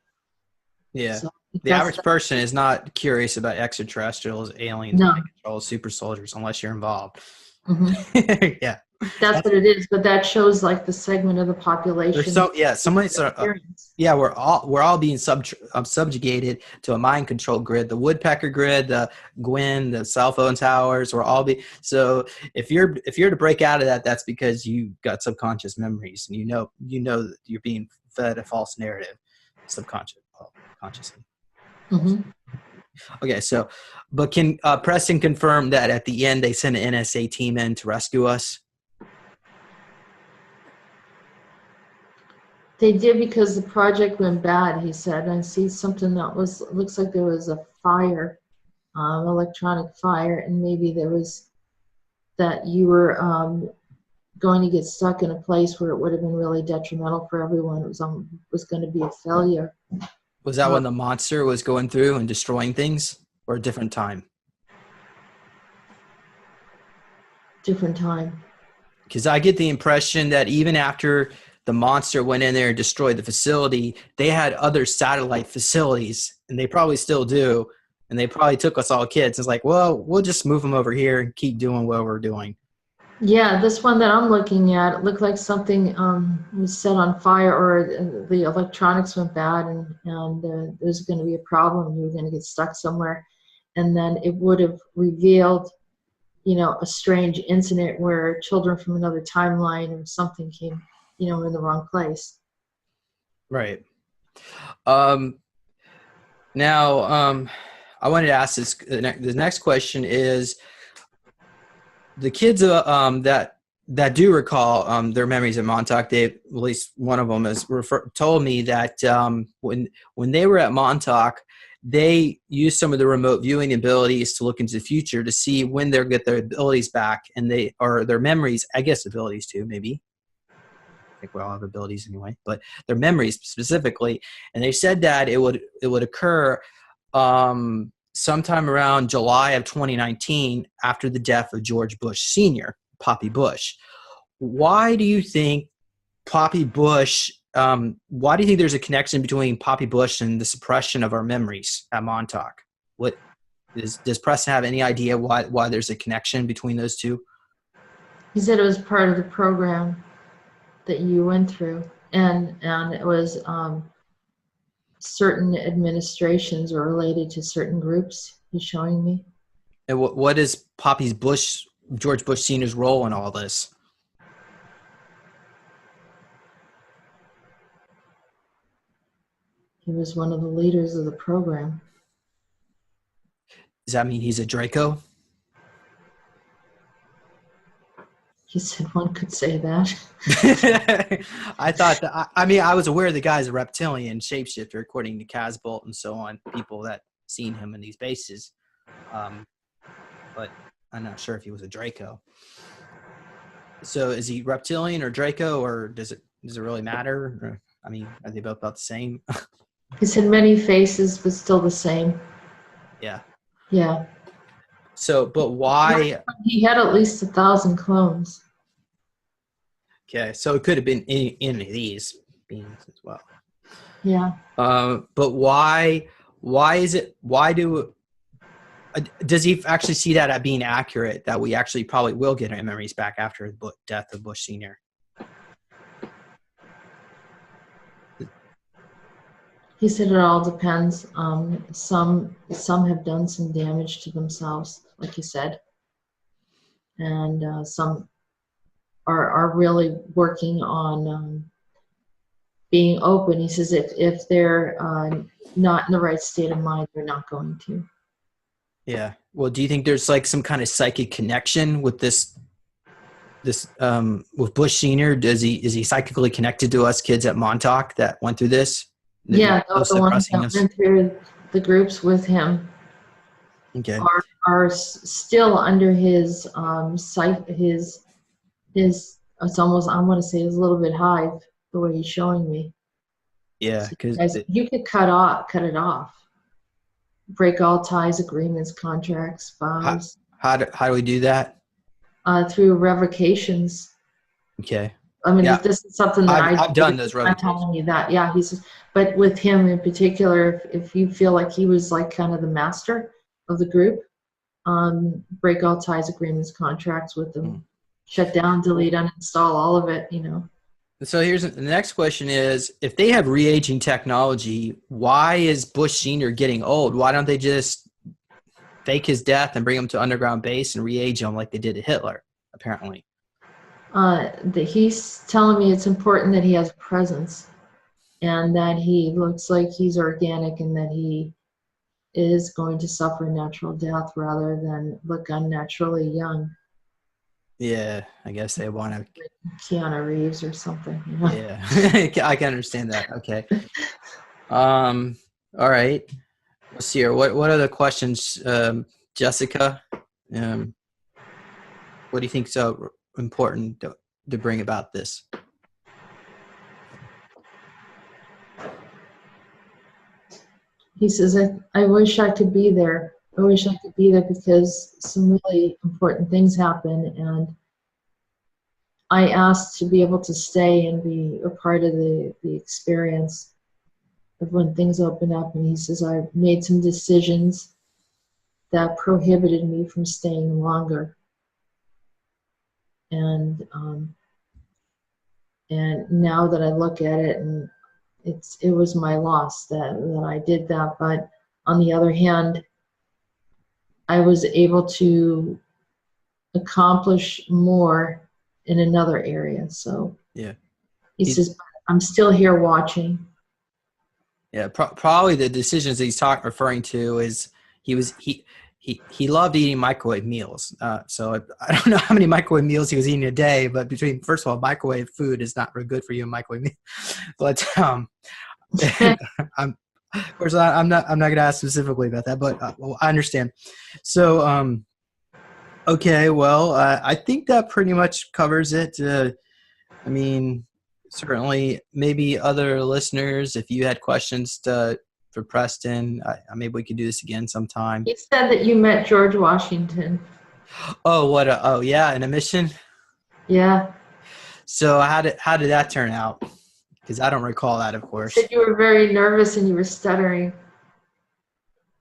Yeah. So the average person is not curious about extraterrestrials, aliens, mind control, super soldiers, unless you're involved. Mm-hmm. Yeah. That's what it is, but that shows like the segment of the population. We're all being subjugated to a mind control grid, the woodpecker grid, the Gwen, the cell phone towers. So if you're to break out of that, that's because you got subconscious memories, and you know that you're being fed a false narrative, consciously. Mm-hmm. Okay, so but can Preston confirm that at the end they sent an NSA team in to rescue us? They did, because the project went bad, he said. I see something that looks like there was a fire, electronic fire, and maybe there was that you were going to get stuck in a place where it would have been really detrimental for everyone. It was going to be a failure. Was that when the monster was going through and destroying things, or a different time? Different time. Because I get the impression that even after the monster went in there and destroyed the facility, they had other satellite facilities, and they probably still do, and they probably took us all kids. It's like, well, we'll just move them over here and keep doing what we're doing. Yeah, this one that I'm looking at, it looked like something was set on fire, or the electronics went bad, and there's going to be a problem. You were going to get stuck somewhere, and then it would have revealed, a strange incident where children from another timeline or something came, in the wrong place. Right. Now, I wanted to ask this. The next question is, the kids that do recall their memories of Montauk, at least one of them has told me that when they were at Montauk, they used some of the remote viewing abilities to look into the future to see when they'll get their abilities back, and their memories, I guess abilities too, maybe. I think we all have abilities anyway, but their memories specifically. And they said that it would occur sometime around July of 2019, after the death of George Bush Sr., Poppy Bush. Why do you think Poppy Bush? Why do you think there's a connection between Poppy Bush and the suppression of our memories at Montauk? Does Preston have any idea why there's a connection between those two? He said it was part of the program that you went through, and it was certain administrations are related to certain groups. He's showing me. And what is George Bush Sr.'s role in all this? He was one of the leaders of the program. Does that mean he's a Draco? He said one could say that. I thought that. I was aware the guy's a reptilian shapeshifter, according to Casbolt and so on, people that seen him in these bases. But I'm not sure if he was a Draco. So is he reptilian or Draco, or does it really matter? Or, are they both about the same? He said many faces, but still the same. Yeah. Yeah. So, but why? He had at least 1,000 clones. Okay, so it could have been any of these beings as well. Yeah. But why is it, does he actually see that as being accurate, that we actually probably will get our memories back after the death of Bush Sr.? He said it all depends. Some have done some damage to themselves, like you said, and some are really working on being open. He says if they're not in the right state of mind, they're not going to. Yeah. Well, do you think there's like some kind of psychic connection with this with Bush Sr.? Is he psychically connected to us kids at Montauk that went through this? Yeah, the ones that went through the groups with him, okay, are still under his his it's almost, I want to say, it's a little bit high the way he's showing me. Yeah, because so you could cut it off, break all ties, agreements, contracts, vows. How do we do that? Through revocations. Okay. I mean, yeah. This is something that I've done those revocations. I'm telling you that, yeah. But with him in particular, if you feel like he was like kind of the master of the group, break all ties, agreements, contracts with them, shut down, delete, uninstall, all of it, you know. So here's the next question is, if they have re-aging technology, why is Bush Sr. getting old? Why don't they just fake his death and bring him to underground base and re-age him like they did to Hitler, apparently? He's telling me it's important that he has presence and that he looks like he's organic and that he is going to suffer natural death rather than look unnaturally young. Yeah, I guess they want to. Keanu Reeves or something. You know? Yeah, I can understand that. Okay. All right. Let's see here. What other questions, Jessica? What do you think is so important to bring about this? He says, I wish I could be there. I wish I could be there because some really important things happen, and I asked to be able to stay and be a part of the experience of when things open up. And he says, I made some decisions that prohibited me from staying longer. And now that I look at it, and it was my loss that I did that. But on the other hand, I was able to accomplish more in another area. So yeah, he says, I'm still here watching. Yeah, probably the decisions that he's referring to is he loved eating microwave meals. So I don't know how many microwave meals he was eating a day, but first of all, microwave food is not very good for you in microwave meal. But of course, I'm not going to ask specifically about that, but I understand. So, okay, well, I think that pretty much covers it. I mean, certainly, maybe other listeners, if you had questions for Preston, maybe we could do this again sometime. He said that you met George Washington. Oh, oh, yeah, in a mission? Yeah. So how did that turn out? Because I don't recall that, of course. You said you were very nervous and you were stuttering.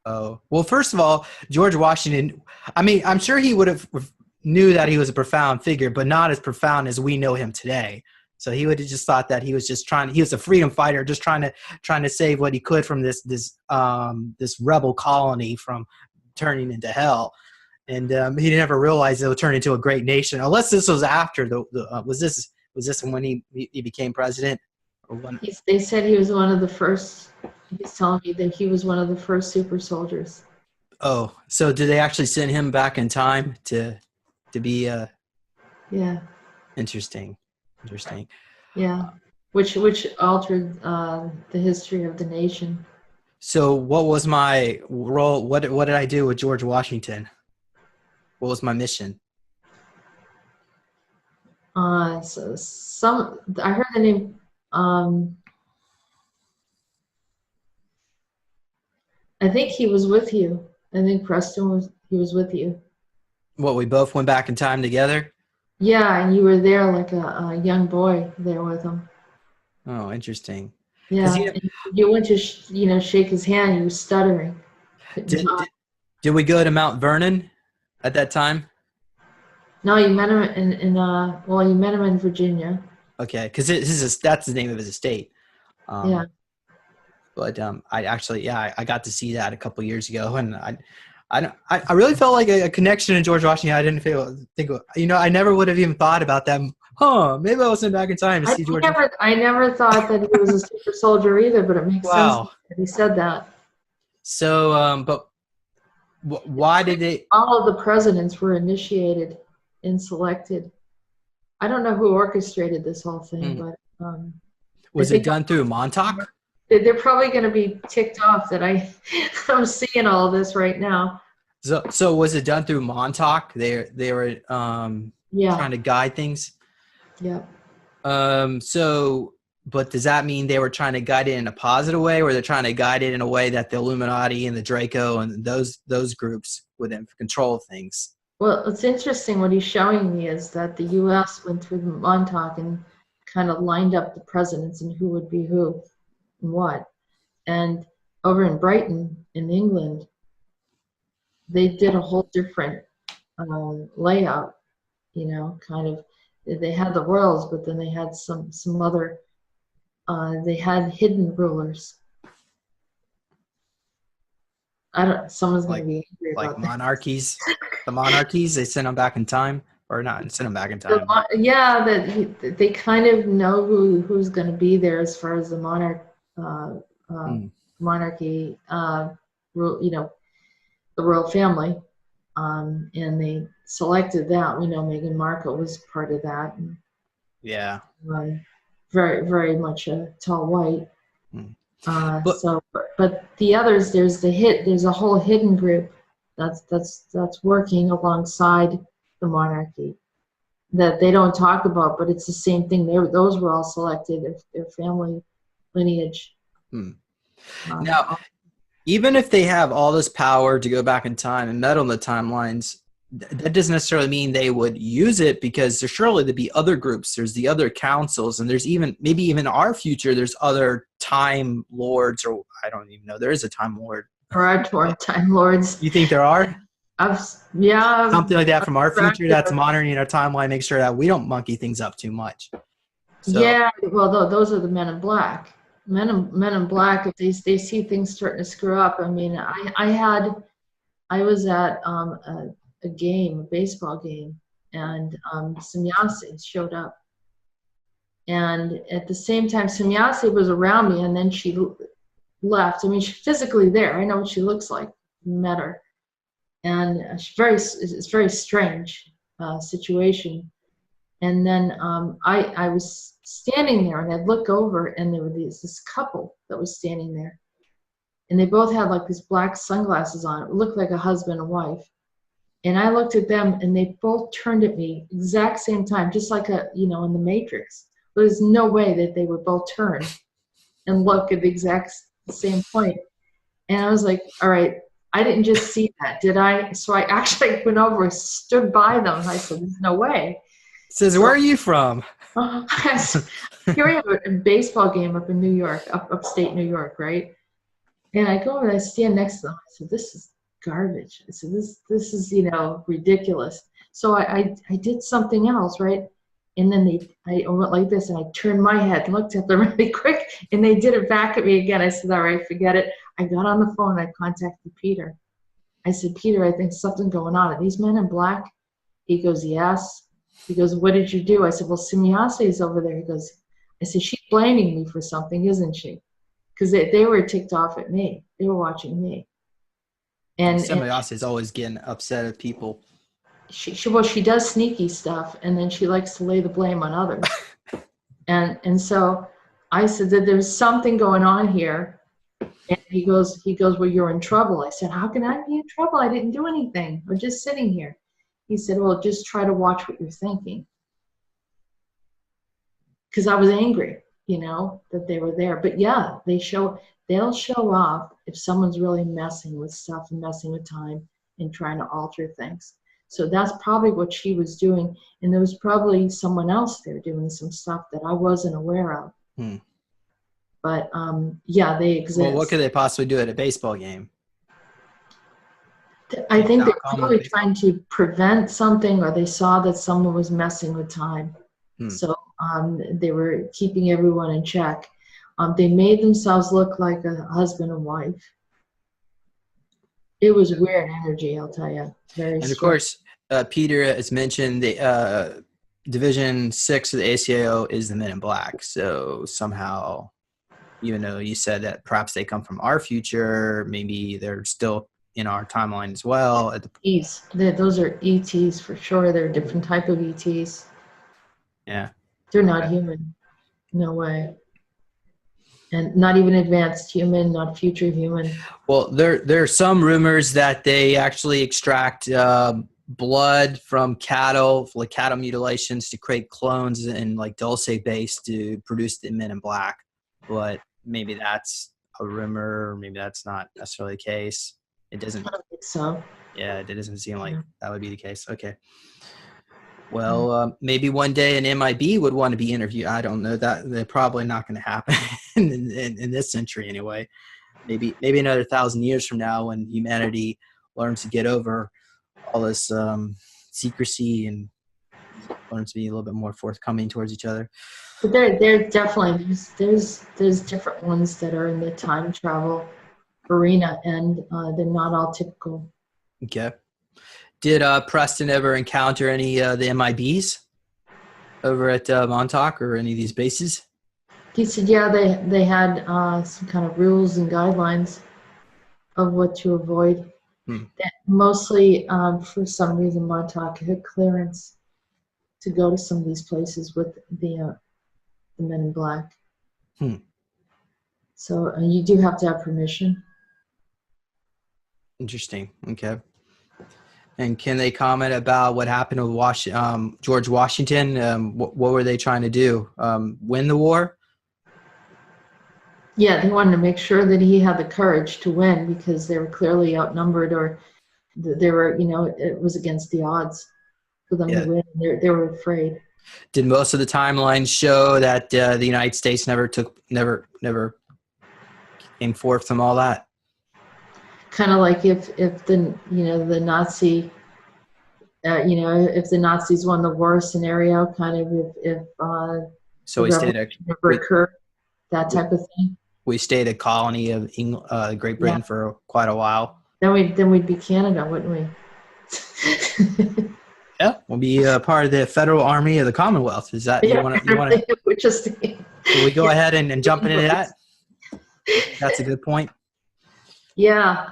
Oh, well, first of all, George Washington, I mean, I'm sure he would have knew that he was a profound figure, but not as profound as we know him today. So he would have just thought that he was just he was a freedom fighter, just trying to save what he could from this rebel colony from turning into hell. And he never realized it would turn into a great nation, unless this was after was this when he became president? Or when? They said he was one of the first. He's telling me that he was one of the first super soldiers. Oh, so did they actually send him back in time to be? Yeah. Interesting. Yeah, which altered the history of the nation. So what was my role? What did I do with George Washington? What was my mission? I heard the name. I think he was with you. I think Preston was with you. What, we both went back in time together? Yeah, and you were there like a young boy there with him. Oh, interesting. Yeah, and you went to shake his hand. He was stuttering. Did we go to Mount Vernon at that time? No, you met him you met him in Virginia. Okay, because that's the name of his estate. Yeah. But I actually, I got to see that a couple years ago, and I really felt like a connection to George Washington. I didn't think, I never would have even thought about that. Maybe I wasn't back in time to see George. I never thought that he was a super soldier either, but it makes sense that he said that. So, but why did they? All of the presidents were initiated and selected. I don't know who orchestrated this whole thing, but was it done through Montauk? They're probably going to be ticked off that I'm seeing all of this right now. So was it done through Montauk? They were trying to guide things. Yeah. But does that mean they were trying to guide it in a positive way, or they're trying to guide it in a way that the Illuminati and the Draco and those groups would control things? Well, it's interesting. What he's showing me is that the U.S. went through Montauk and kind of lined up the presidents and who would be who and what. And over in Brighton, in England, they did a whole different layout. Kind of. They had the royals, but then they had some other. They had hidden rulers. Someone's going to be angry about that. Monarchies. The monarchies, they sent them back in time, or not send them back in time. They kind of know who's going to be there as far as the monarchy, the royal family, and they selected that. We know Meghan Markle was part of that. And, very, very much a tall white. But the others, there's a whole hidden group that's working alongside the monarchy that they don't talk about, but it's the same thing. Those were all selected, their family lineage. Now, even if they have all this power to go back in time and meddle in the timelines, that doesn't necessarily mean they would use it, because there's surely there'd be other groups. There's the other councils, and there's maybe even our future, there's other time lords, or I don't even know. There is a time lord. There are time lords. You think there are? Something like that from our future that's monitoring our timeline, make sure that we don't monkey things up too much. So, yeah, well, those are the men in black. Men in black, if they see things starting to screw up. I mean, I was at a baseball game, and Sannyasi showed up. And at the same time, Sannyasi was around me, and then she left. I mean, she's physically there. I know what she looks like. Met her. And it's very strange situation. And then I was standing there, and I'd look over, and there were this couple that was standing there. And they both had like these black sunglasses on. It looked like a husband and wife. And I looked at them, and they both turned at me exact same time, just like in the Matrix. There's no way that they would both turn and look at the exact same point. And I was like, all right, I didn't just see that, did I? So I actually went over and stood by them. I said, there's no way. Says, where are you from? Here we have a baseball game up in New York, upstate New York, right? And I go over and I stand next to them. I said, this is garbage. I said, this is, ridiculous. So I did something else, right? And then I went like this, and I turned my head and looked at them really quick, and they did it back at me again. I said, all right, forget it. I got on the phone, I contacted Peter. I said, Peter, I think something's going on. Are these men in black? He goes, yes. He goes, what did you do? I said, well, Sannyasi is over there. He goes, I said, she's blaming me for something, isn't she? Because they were ticked off at me. They were watching me. And Sannyasi is always getting upset at people. She does sneaky stuff, and then she likes to lay the blame on others. and so I said that there's something going on here. And he goes, well, you're in trouble. I said, how can I be in trouble? I didn't do anything. I'm just sitting here. He said, well, just try to watch what you're thinking. Because I was angry, that they were there. But yeah, they'll show off if someone's really messing with stuff and messing with time and trying to alter things. So that's probably what she was doing. And there was probably someone else there doing some stuff that I wasn't aware of. But yeah, they exist. Well, what could they possibly do at a baseball game? I think they're probably trying to prevent something, or they saw that someone was messing with time. So they were keeping everyone in check. They made themselves look like a husband and wife. It was weird energy, I'll tell you. Very And of course, Peter has mentioned the Division 6 of the ACIO is the Men in Black. So somehow, even though you said that perhaps they come from our future, maybe they're still in our timeline as well. ETs. Those are ETs for sure. They're a different type of ETs. Yeah. They're not human. No way. And not even advanced human, not future human. Well, there are some rumors that they actually extract blood from cattle, like cattle mutilations, to create clones and like Dulce base to produce the Men in Black. But maybe that's a rumor, or maybe that's not necessarily the case. It doesn't. I don't think so. Yeah, it doesn't seem like that would be the case. Okay. Well, maybe one day an MIB would want to be interviewed. I don't know that. They're probably not going to happen in this century anyway. Maybe another 1,000 years from now, when humanity learns to get over all this secrecy and learns to be a little bit more forthcoming towards each other. But they're definitely there's different ones that are in the time travel arena, and they're not all typical. Okay. Did Preston ever encounter any of the MIBs over at Montauk or any of these bases? He said, yeah, they had some kind of rules and guidelines of what to avoid. That mostly, for some reason, Montauk had clearance to go to some of these places with the Men in Black. So you do have to have permission. Interesting. Okay. And can they comment about what happened with George Washington? What were they trying to do? Win the war? Yeah, they wanted to make sure that he had the courage to win, because they were clearly outnumbered, or they were, it was against the odds for them to win. They were afraid. Did most of the timelines show that the United States never came forth from all that? Kind of like if the the Nazi, if the Nazis won the war scenario, kind of if so we stayed never occurred, that type of thing. We stayed a colony of Great Britain for quite a while. Then we'd be Canada, wouldn't we? Yeah, we'll be part of the Federal Army of the Commonwealth. Is that you want to? Will we go ahead and jump into that? That's a good point. Yeah,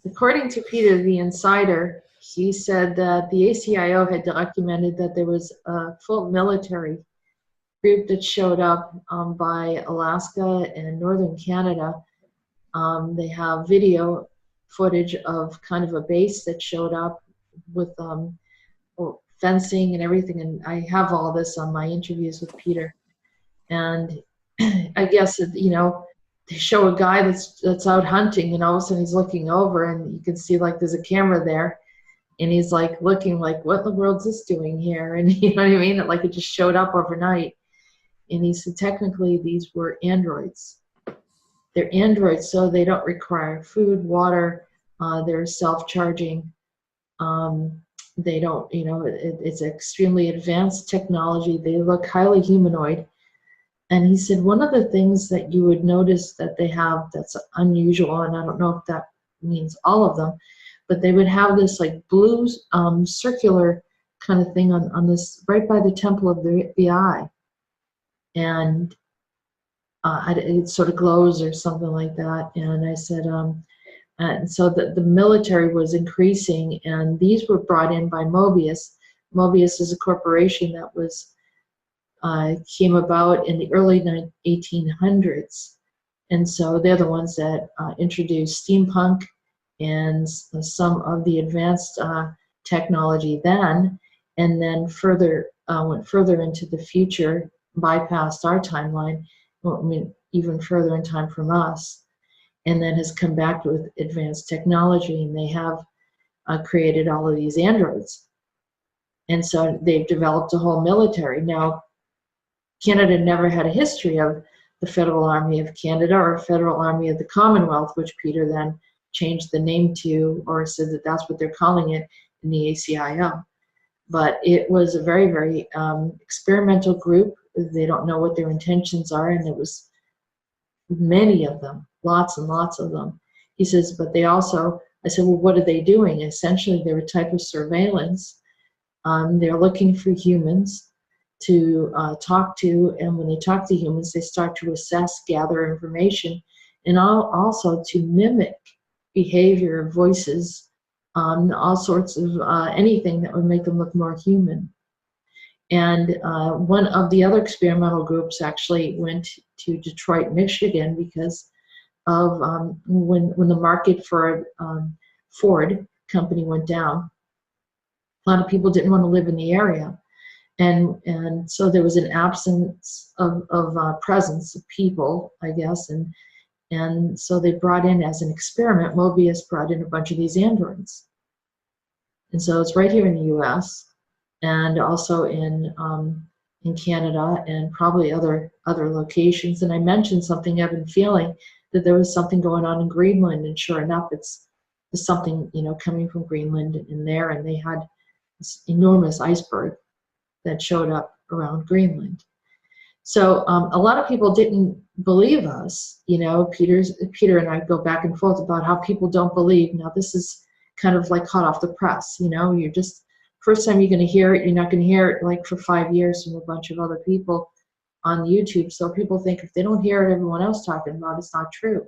according to Peter the Insider, he said that the ACIO had documented that there was a full military group that showed up by Alaska and northern Canada. They have video footage of kind of a base that showed up with fencing and everything, and I have all this on my interviews with Peter. And I guess they show a guy that's out hunting, and all of a sudden he's looking over, and you can see like there's a camera there, and he's like looking like, what in the world's this doing here? And you know what I mean? Like it just showed up overnight. And he said technically these were androids. They're androids, so they don't require food, water. They're self-charging. They don't, it's extremely advanced technology. They look highly humanoid. And he said one of the things that you would notice that they have that's unusual, and I don't know if that means all of them, but they would have this like blue circular kind of thing on this right by the temple of the eye. And it sort of glows or something like that. And I said, and so the military was increasing, and these were brought in by Mobius. Mobius is a corporation that was came about in the early 1800s. And so they're the ones that introduced steampunk and some of the advanced technology then, and then went further into the future, bypassed our timeline, even further in time from us, and then has come back with advanced technology, and they have created all of these androids. And so they've developed a whole military. Now, Canada never had a history of the Federal Army of Canada or Federal Army of the Commonwealth, which Peter then changed the name to, or said that that's what they're calling it in the ACIO. But it was a very, very experimental group. They don't know what their intentions are, and it was many of them, lots and lots of them. He says, but they also, I said, well, what are they doing? Essentially, they're a type of surveillance. They're looking for humans to talk to, and when they talk to humans, they start to assess, gather information, and also to mimic behavior, voices, all sorts of anything that would make them look more human. And one of the other experimental groups actually went to Detroit, Michigan, because of when the market for Ford company went down. A lot of people didn't want to live in the area, and so there was an absence of presence of people, I guess, and so they brought in, as an experiment, Mobius brought in a bunch of these androids. And so it's right here in the US, and also in Canada, and probably other locations. And I mentioned something, I've been feeling that there was something going on in Greenland, and sure enough, it's something, you know, coming from Greenland in there, and they had this enormous iceberg that showed up around Greenland. So a lot of people didn't believe us. You know, Peter and I go back and forth about how people don't believe. Now this is kind of like hot off the press. You know, you're just, first time you're going to hear it, you're not going to hear it like for 5 years from a bunch of other people on YouTube. So people think if they don't hear it, everyone else talking about it's not true.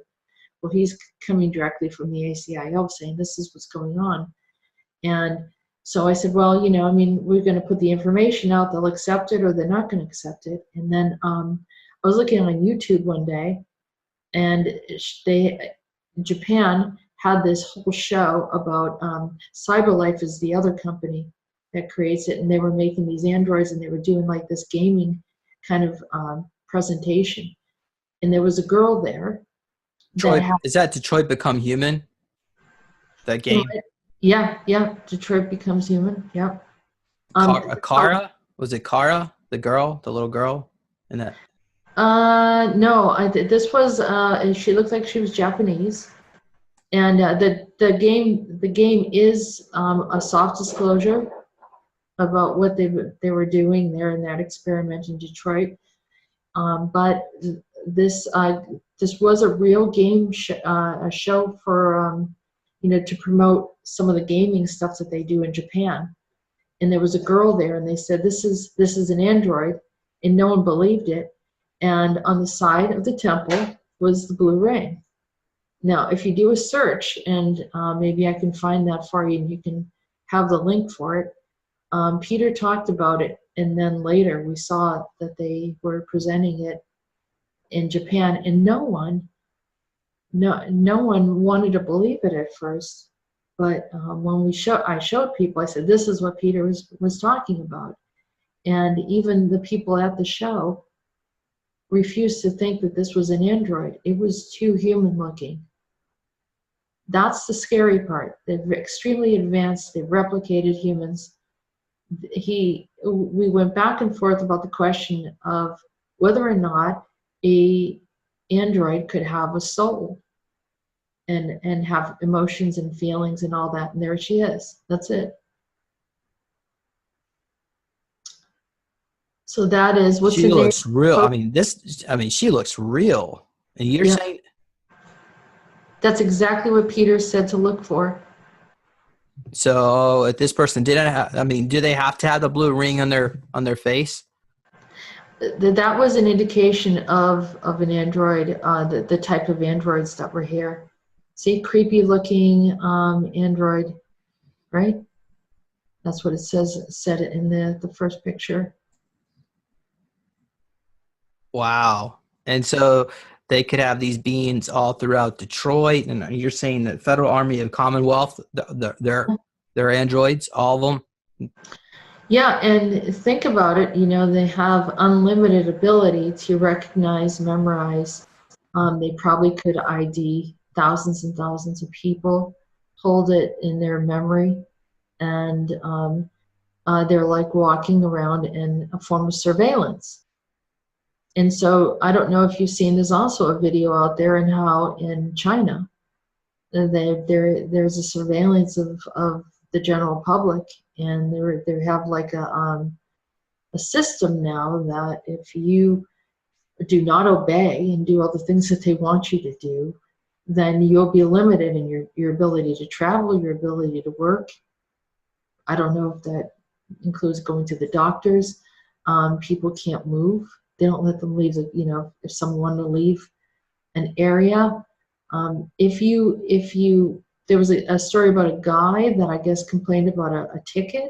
Well, he's coming directly from the ACIO saying this is what's going on. And so I said, well, you know, I mean, we're going to put the information out. They'll accept it or they're not going to accept it. And then I was looking on YouTube one day, and Japan had this whole show about CyberLife is the other company that creates it, and they were making these androids, and they were doing like this gaming kind of presentation. And there was a girl there. Is that Detroit Become Human? That game? Yeah, Detroit Becomes Human, yeah. Kara? Was it Kara, the girl, the little girl in that? No, this was, she looked like she was Japanese. And the game is a soft disclosure about what they were doing there in that experiment in Detroit. But this was a real game a show for you know, to promote some of the gaming stuff that they do in Japan. And there was a girl there, and they said this is an android, and no one believed it. And on the side of the temple was the blue ring. Now, if you do a search, and maybe I can find that for you, and you can have the link for it. Peter talked about it, and then later we saw that they were presenting it in Japan, and no one wanted to believe it at first. But when I showed people, I said, this is what Peter was talking about. And even the people at the show refused to think that this was an android. It was too human looking. That's the scary part. They're extremely advanced. They've replicated humans. We went back and forth about the question of whether or not a android could have a soul and have emotions and feelings and all that. And there she is. That's it. So that is what's she looks real. I mean, she looks real. And you're saying that's exactly what Peter said to look for. So if this person didn't have, I mean, do they have to have the blue ring on their face? That was an indication of an android, the type of androids that were here. See, creepy looking android, right? That's what it said in the first picture. Wow. And so they could have these beings all throughout Detroit, and you're saying that Federal Army of Commonwealth, they're androids, all of them? Yeah, and think about it, you know, they have unlimited ability to recognize, memorize. They probably could ID thousands and thousands of people, hold it in their memory, and they're like walking around in a form of surveillance. And so I don't know if you've seen, there's also a video out there in how in China, there's a surveillance of the general public, and they have like a system now that if you do not obey and do all the things that they want you to do, then you'll be limited in your ability to travel, your ability to work. I don't know if that includes going to the doctors. People can't move. They don't let them leave. You know, if someone wanted to leave an area, there was a story about a guy that I guess complained about a ticket,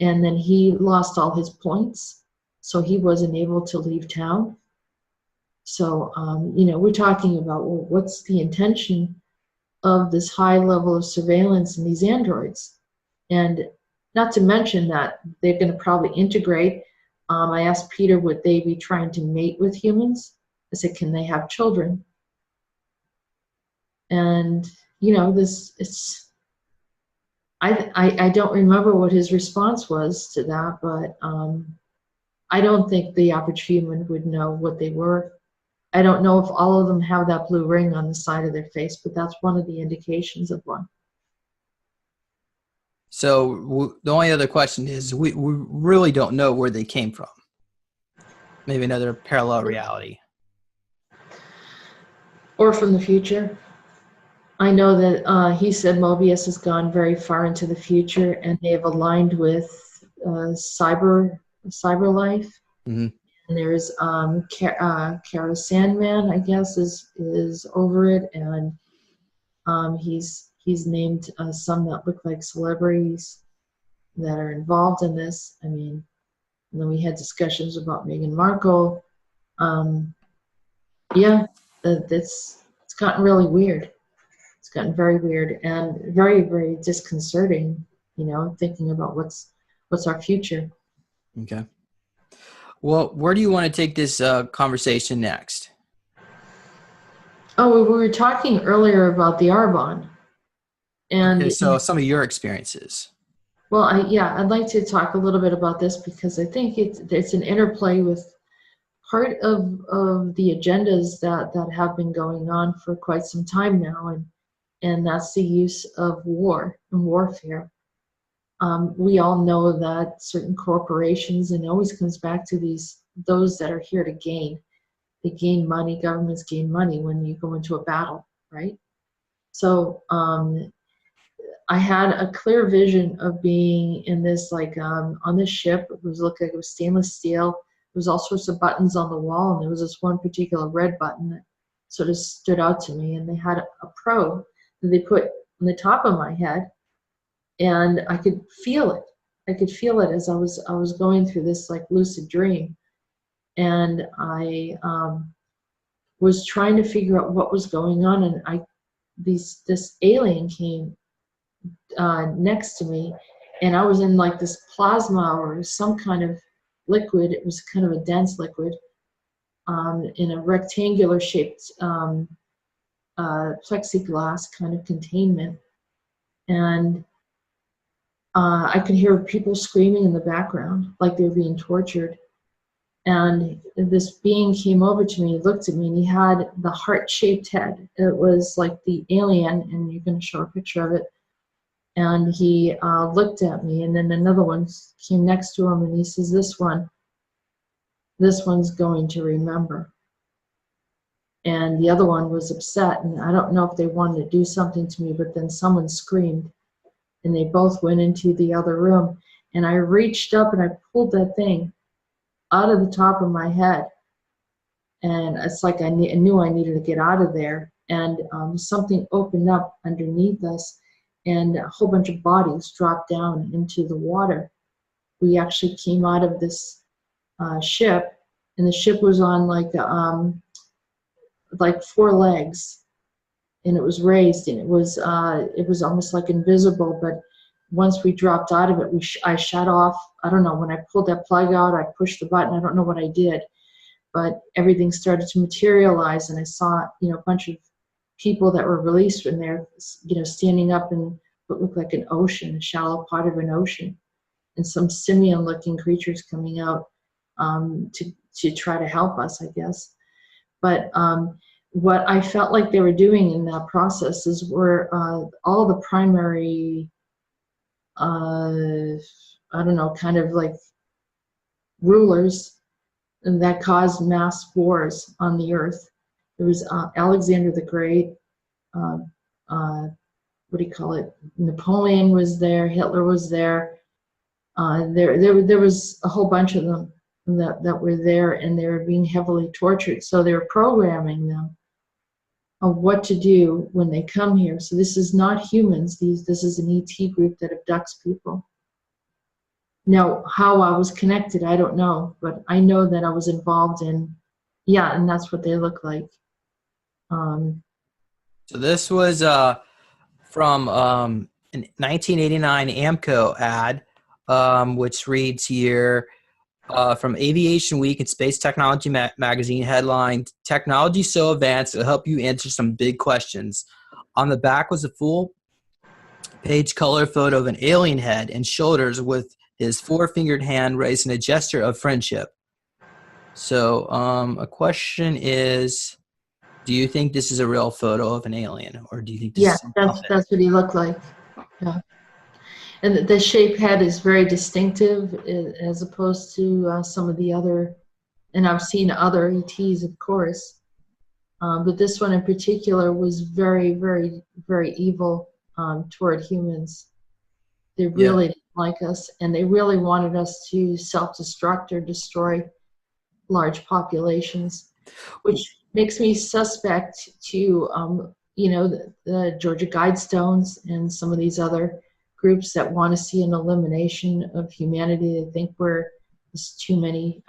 and then he lost all his points, so he wasn't able to leave town. So, you know, we're talking about, well, what's the intention of this high level of surveillance in these androids? And not to mention that they're going to probably integrate. I asked Peter, would they be trying to mate with humans? I said, can they have children? And, you know, I don't remember what his response was to that, but I don't think the average human would know what they were. I don't know if all of them have that blue ring on the side of their face, but that's one of the indications of one. So the only other question is, we really don't know where they came from. Maybe another parallel reality. Or from the future. I know that he said Mobius has gone very far into the future, and they have aligned with cyber life. Mm-hmm. And there's Kara Sandman, I guess, is over it, and he's named some that look like celebrities that are involved in this. I mean, and then we had discussions about Meghan Markle. Yeah, it's gotten really weird. It's gotten very weird and very, very disconcerting, you know, thinking about what's our future. Okay. Well, where do you want to take this conversation next? Oh, we were talking earlier about the Arbon. And okay, so some of your experiences. Well, I'd like to talk a little bit about this because I think it's an interplay with part of the agendas that have been going on for quite some time now, and that's the use of war and warfare. We all know that certain corporations, and it always comes back to those that are here to gain. They gain money, governments gain money when you go into a battle, right? So I had a clear vision of being in this, like on this ship. It looked like it was stainless steel. There was all sorts of buttons on the wall, and there was this one particular red button that sort of stood out to me, and they had a probe that they put on the top of my head, and I could feel it. I could feel it as I was going through this like lucid dream, and I was trying to figure out what was going on, and this alien came next to me, and I was in like this plasma or some kind of liquid. It was kind of a dense liquid in a rectangular shaped plexiglass kind of containment, and I could hear people screaming in the background like they were being tortured. And this being came over to me, looked at me, and he had the heart-shaped head. It was like the alien, and you're going to show a picture of it. And he looked at me, and then another one came next to him, and he says, this one's going to remember. And the other one was upset, and I don't know if they wanted to do something to me, but then someone screamed, and they both went into the other room. And I reached up, and I pulled that thing out of the top of my head. And it's like I knew I needed to get out of there. And something opened up underneath us, and a whole bunch of bodies dropped down into the water. We actually came out of this ship, and the ship was on like 4 legs, and it was raised, and it was almost like invisible. But once we dropped out of it, I shut off. I don't know, when I pulled that plug out, I pushed the button. I don't know what I did, but everything started to materialize, and I saw, you know, a bunch of people that were released in there, you know, standing up in what looked like an ocean, a shallow part of an ocean, and some simian-looking creatures coming out to try to help us, I guess. But what I felt like they were doing in that process is were all the primary, I don't know, kind of like rulers that caused mass wars on the earth. There was Alexander the Great, what do you call it? Napoleon was there, Hitler was there. There was a whole bunch of them that were there, and they were being heavily tortured. So they were programming them of what to do when they come here. So this is not humans. This is an ET group that abducts people. Now, how I was connected, I don't know, but I know that I was involved in, yeah, and that's what they look like. So this was from an 1989 AMCO ad, which reads here, from Aviation Week and Space Technology Magazine, headline, "Technology so advanced it'll help you answer some big questions." On the back was a full-page color photo of an alien head and shoulders with his four-fingered hand raised in a gesture of friendship. So a question is, do you think this is a real photo of an alien, or do you think this is that's what he looked like. Yeah. And the shape head is very distinctive as opposed to some of the other, and I've seen other ETs, of course, but this one in particular was very, very, very evil toward humans. They really didn't like us, and they really wanted us to self-destruct or destroy large populations, which makes me suspect to, you know, the Georgia Guidestones and some of these other groups that want to see an elimination of humanity. They think there's too many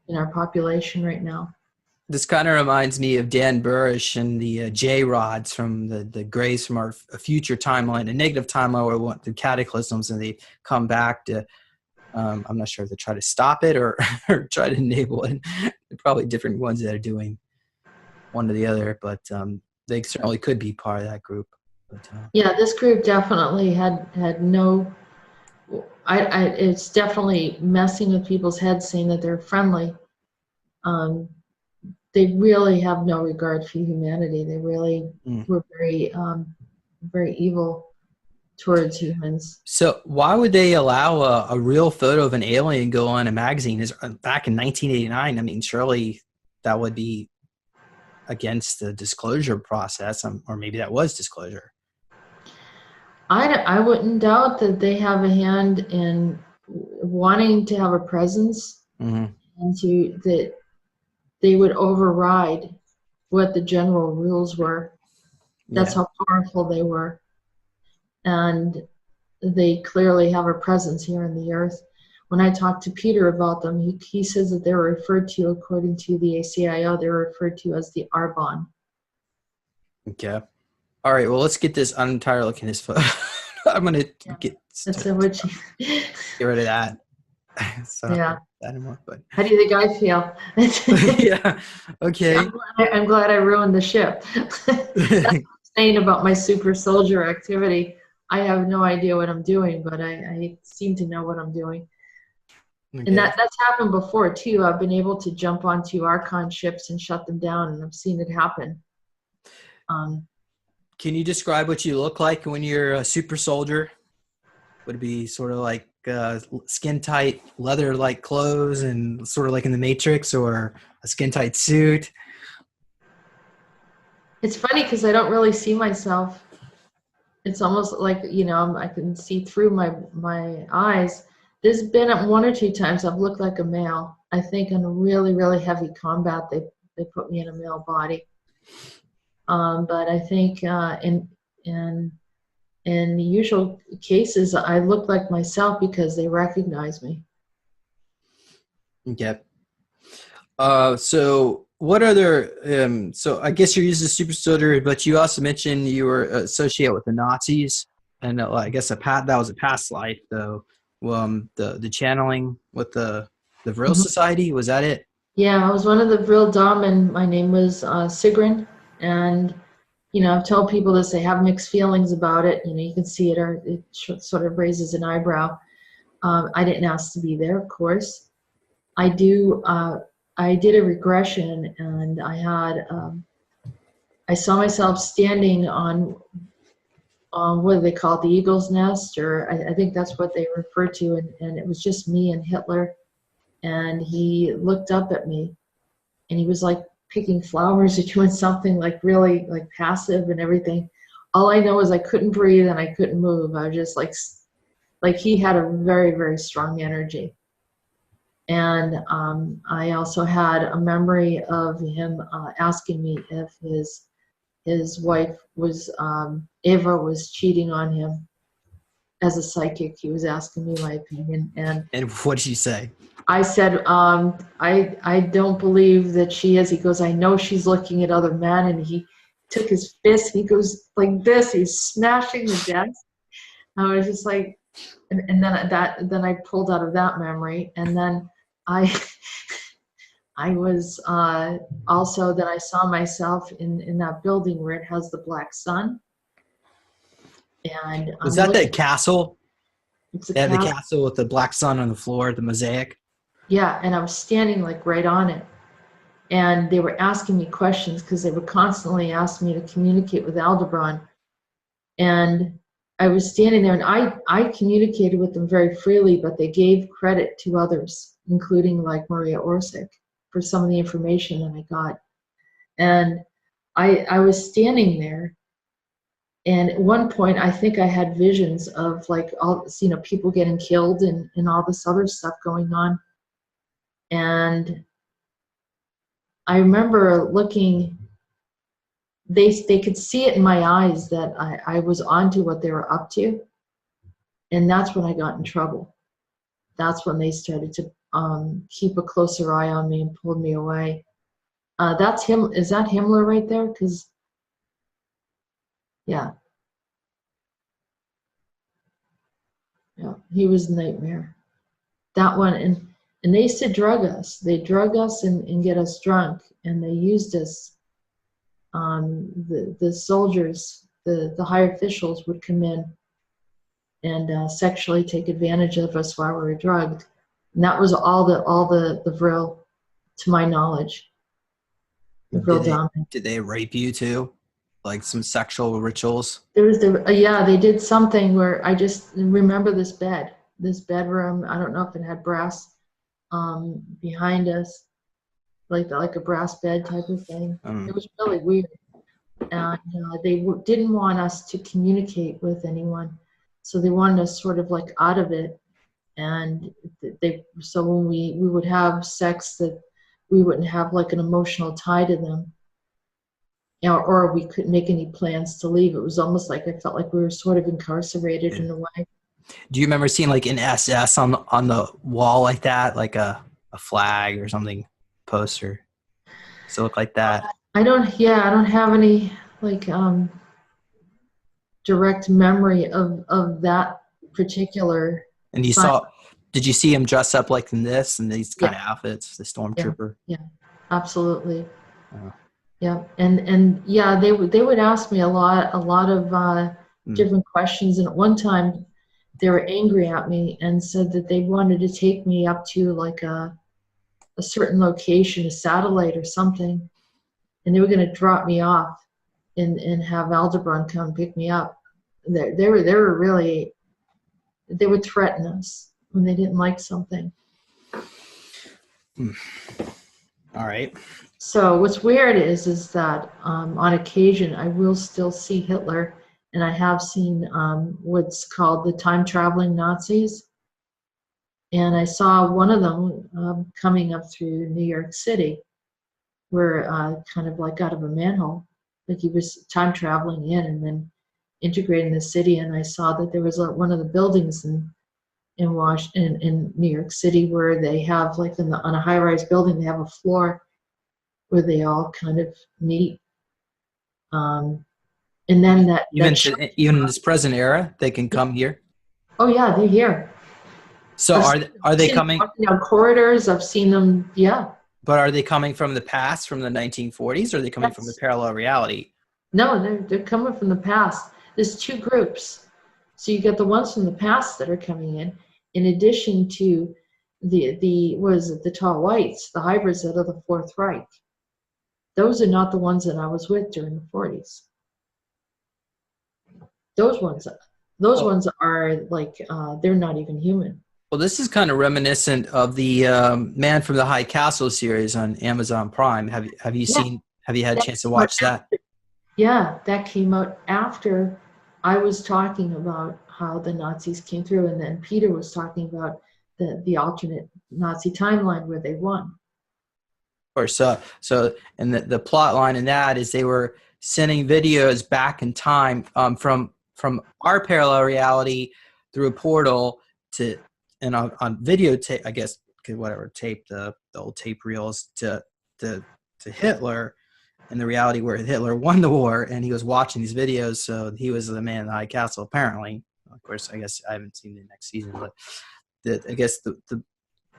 in our population right now. This kind of reminds me of Dan Burrish and the J-Rods from the Grays from our future timeline, a negative timeline where we want the cataclysms, and they come back to, I'm not sure if they try to stop it or, or try to enable it. They're probably different ones that are doing one or the other, but they certainly could be part of that group. But, yeah, this group definitely had no, it's definitely messing with people's heads saying that they're friendly. They really have no regard for humanity. They really were very, very evil towards humans. So why would they allow a real photo of an alien go on a magazine? Back in 1989, I mean, surely that would be against the disclosure process, or maybe that was disclosure. I wouldn't doubt that they have a hand in wanting to have a presence, and that they would override what the general rules were. That's how powerful they were. And they clearly have a presence here on the earth. When I talked to Peter about them, he says that they're referred to, according to the ACIO, they're referred to as the Arbon. Okay. All right, well, let's get this. I'm tired of looking at this photo. I'm going to get rid of that. So yeah. Anymore, but how do you think I feel? yeah. Okay. I'm glad I ruined the ship. That's what I'm saying about my super soldier activity. I have no idea what I'm doing, but I seem to know what I'm doing. Okay. And that's happened before too. I've been able to jump onto Archon ships and shut them down, and I've seen it happen. Can you describe what you look like when you're a super soldier? Would it be sort of like skin tight leather like clothes and sort of like in the Matrix, or a skin tight suit? It's funny because I don't really see myself. It's almost like, you know, I can see through my eyes. There's been one or two times I've looked like a male. I think in a really, really heavy combat, they put me in a male body. But I think in the usual cases, I look like myself because they recognize me. Okay. So what other, so I guess you're using super soldier, but you also mentioned you were associated with the Nazis, and I guess that was a past life, though. The channeling with the Vril Society, was that it? Yeah, I was one of the Vril Dom, and my name was Sigrun, and you know, I've told people this, they have mixed feelings about it. You know, you can see it, or it sort of raises an eyebrow. I didn't ask to be there, of course. I do. I did a regression, and I had. I saw myself standing on what do they call it, the eagle's nest, or I think that's what they refer to, and it was just me and Hitler, and he looked up at me, and he was like picking flowers or doing something like really like passive and everything. All I know is I couldn't breathe and I couldn't move. I was just like he had a very, very strong energy. And I also had a memory of him asking me if his wife was Eva was cheating on him. As a psychic, he was asking me my opinion, and what did you say? I said, I don't believe that she is. He goes, I know she's looking at other men, and he took his fist. He goes like this. He's smashing the desk. I was just like, and then I pulled out of that memory, and then I was also that I saw myself in that building where it has the black sun. And was that that castle? It's a the castle with the black sun on the floor, the mosaic. Yeah, and I was standing like right on it. And they were asking me questions because they would constantly ask me to communicate with Aldebaran. And I was standing there, and I communicated with them very freely, but they gave credit to others, including like Maria Orsic, for some of the information that I got. And I was standing there, and at one point I think I had visions of like all, you know, people getting killed and all this other stuff going on. And I remember looking, they could see it in my eyes that I was onto what they were up to. And that's when I got in trouble. That's when they started to keep a closer eye on me and pulled me away. That's him. Is that Himmler right there? Because, yeah. Yeah, he was a nightmare. That one, and they used to drug us. They drug us and get us drunk, and they used us. The soldiers, the higher officials would come in and sexually take advantage of us while we were drugged. And that was all the Vril, to my knowledge. The Vril dominant. Did they rape you too? Like some sexual rituals? There was yeah, they did something where I just remember this bedroom. I don't know if it had brass behind us, like a brass bed type of thing. It was really weird. And they didn't want us to communicate with anyone, so they wanted us sort of like out of it. And so when we would have sex, that we wouldn't have like an emotional tie to them, you know, or we couldn't make any plans to leave. It was almost like I felt like we were sort of incarcerated in a way. Do you remember seeing like an SS on the wall like that, like a flag or something, poster? Does it look like that? I don't have any like direct memory of that particular. And did you see him dress up like in this and these kind of outfits, the stormtrooper? Yeah, absolutely. Yeah, and yeah, they would ask me a lot of different questions, and at one time they were angry at me and said that they wanted to take me up to like a certain location, a satellite or something, and they were going to drop me off and have Aldebaran come pick me up. They were really, they would threaten us when they didn't like something. All right. So what's weird is that on occasion I will still see Hitler, and I have seen what's called the time-traveling Nazis. And I saw one of them coming up through New York City, where kind of like out of a manhole, like he was time-traveling in and then integrating the city. And I saw that there was one of the buildings in New York City where they have like on a high-rise building, they have a floor where they all kind of meet. And then even in this present era, they can come here. Oh yeah, they're here. So are they coming? You know, corridors. I've seen them. Yeah. But are they coming from the past, from the 1940s, or are they coming from the parallel reality? No, they're coming from the past. There's two groups. So you get the ones from the past that are coming in addition to the tall whites, the hybrids out of the Fourth Reich. Those are not the ones that I was with during the 40s. Those ones are like, they're not even human. Well, this is kind of reminiscent of the Man from the High Castle series on Amazon Prime. Have you seen? Have you had a chance to watch that? Yeah, that came out after I was talking about how the Nazis came through, and then Peter was talking about the alternate Nazi timeline where they won. Of course. And the plot line in that is they were sending videos back in time from our parallel reality through a portal to, and on videotape, I guess, whatever, tape, the old tape reels to Hitler, in the reality where Hitler won the war, and he was watching these videos. So he was the man in the High Castle, apparently. Of course, I guess I haven't seen the next season, but I guess the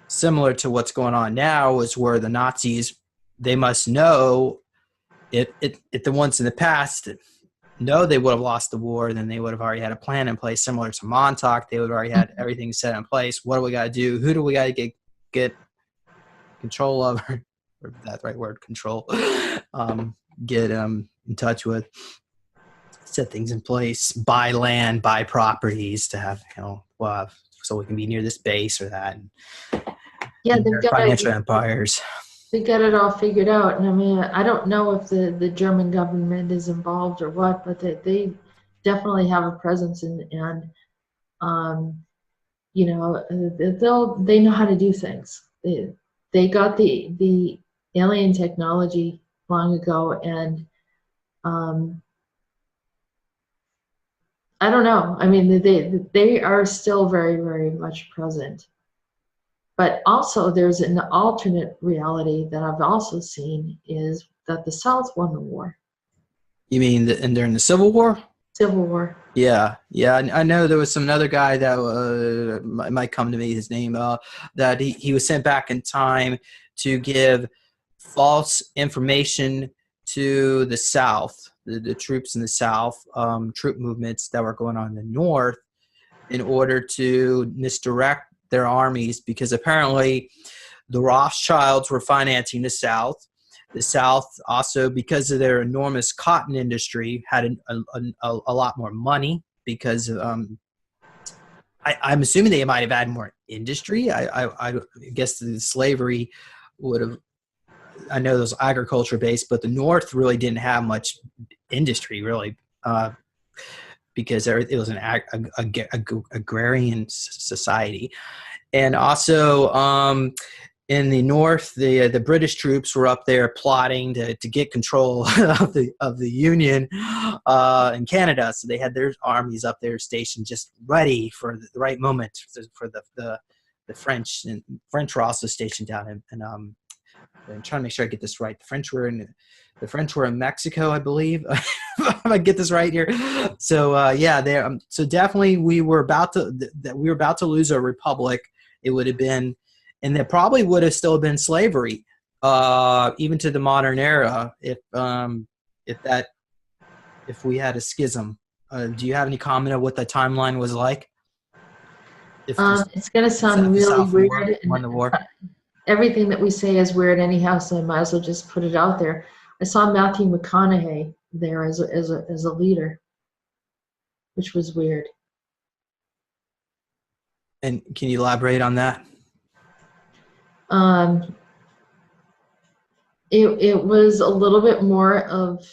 similar to what's going on now is where the Nazis, they must know if the ones in the past know they would have lost the war, then they would have already had a plan in place, similar to Montauk. They would have already had everything set in place. What do we got to do? Who do we got to get control of? Or that's the right word, control. Get in touch with, set things in place, buy land, buy properties to have, so we can be near this base or that. Yeah, they've got financial empires. They got it all figured out, and I mean, I don't know if the German government is involved or what, but they definitely have a presence, and you know, they know how to do things. They got the alien technology long ago, and I don't know. I mean, they are still very, very much present. But also, there's an alternate reality that I've also seen, is that the South won the war. You mean during the Civil War? Civil War. Yeah. I know there was some other guy that might come to me, his name, that he was sent back in time to give false information to the South, the troops in the South, troop movements that were going on in the North, in order to misdirect their armies, because apparently the Rothschilds were financing the South. The South also, because of their enormous cotton industry, had a lot more money, because I'm assuming they might have had more industry. I guess the slavery would have, I know those agriculture based, but the North really didn't have much industry, really, because it was an agrarian society. And also in the North, the British troops were up there plotting to get control of the Union in Canada. So they had their armies up there stationed, just ready for the right moment for the French. And French were also stationed down in I'm trying to make sure I get this right. The French were in Mexico, I believe. If I get this right here. So yeah, so definitely we were about to lose a republic. It would have been, and there probably would have still been slavery, even to the modern era, if we had a schism. Do you have any comment on what the timeline was like? It's going to sound really weird. Won the war. Everything that we say is weird anyhow, so I might as well just put it out there. I saw Matthew McConaughey there as a leader, which was weird. And can you elaborate on that? It was a little bit more of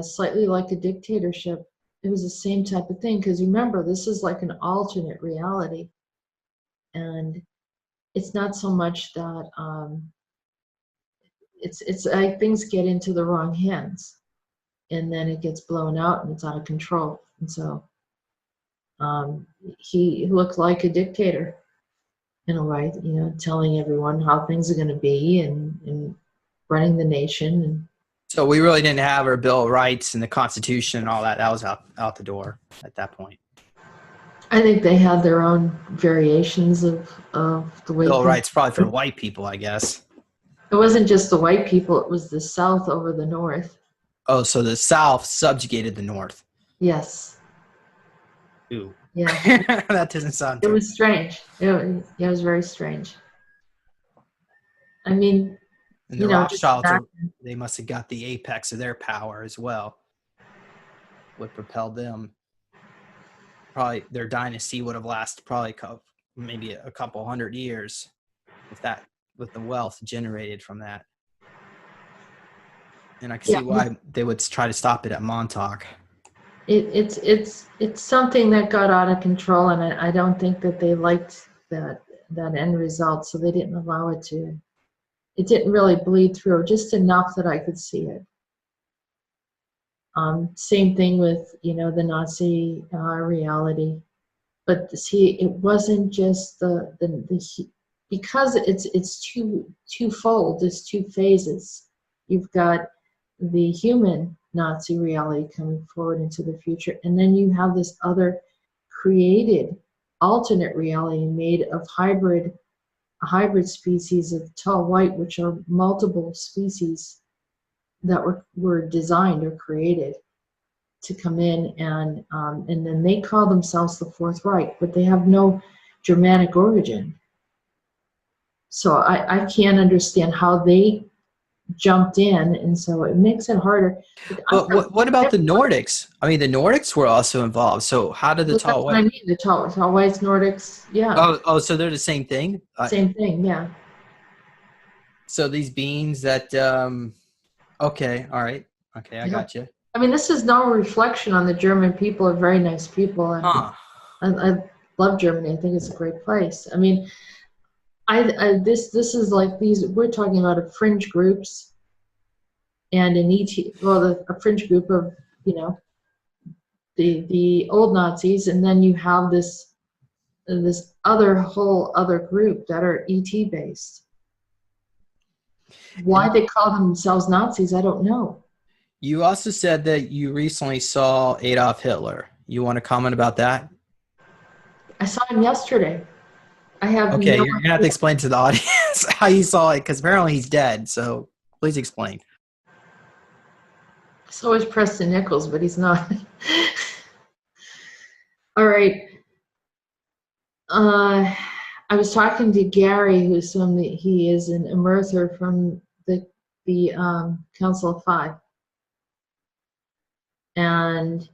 slightly like a dictatorship. It was the same type of thing, because remember, this is like an alternate reality, and it's not so much that it's like things get into the wrong hands, and then it gets blown out and it's out of control. And so he looked like a dictator in a way, telling everyone how things are going to be and running the nation. And so we really didn't have our Bill of Rights and the Constitution and all that. That was out the door at that point. I think they had their own variations of the way. Bill of Rights probably for white people, I guess. It wasn't just the white people; it was the South over the North. Oh, so the South subjugated the North. Yes. Ooh. Yeah. That doesn't sound. It was strange. It was very strange. I mean, And the just Rothschilds, back. they must have got the apex of their power as well. What propelled them? Probably their dynasty would have lasted probably maybe a couple hundred years with the wealth generated from that. And I can see why they would try to stop it at Montauk. It's something that got out of control, and I don't think that they liked that end result, so they didn't allow it to. It didn't really bleed through, just enough that I could see it. Same thing with the Nazi reality, but see, it wasn't just because it's twofold. It's two phases. You've got the human Nazi reality coming forward into the future, and then you have this other created alternate reality made of hybrid species of tall white, which are multiple species that were designed or created to come in, and then they call themselves the Fourth Reich, but they have no Germanic origin. So I can't understand how they jumped in, and so it makes it harder. But what about the Nordics? I mean, the Nordics were also involved. So how did the tall white? I mean, the tall whites, Nordics, yeah. Oh, so they're the same thing. Same thing, yeah. So these beings that. Okay, all right. Okay, I got you. I mean, this is no reflection on the German people. Are very nice people, and I love Germany. I think it's a great place. I mean, this is like we're talking about a fringe groups and an ET. Well, a fringe group of the old Nazis, and then you have this whole other group that are ET based. Why they call themselves Nazis, I don't know. You also said that you recently saw Adolf Hitler. You want to comment about that? I saw him yesterday. I have okay, you're going to have to explain to the audience how you saw it, because apparently he's dead. So please explain. So is Preston Nichols, but he's not. All right. I was talking to Gary, he is an immerser from the Council of Five. And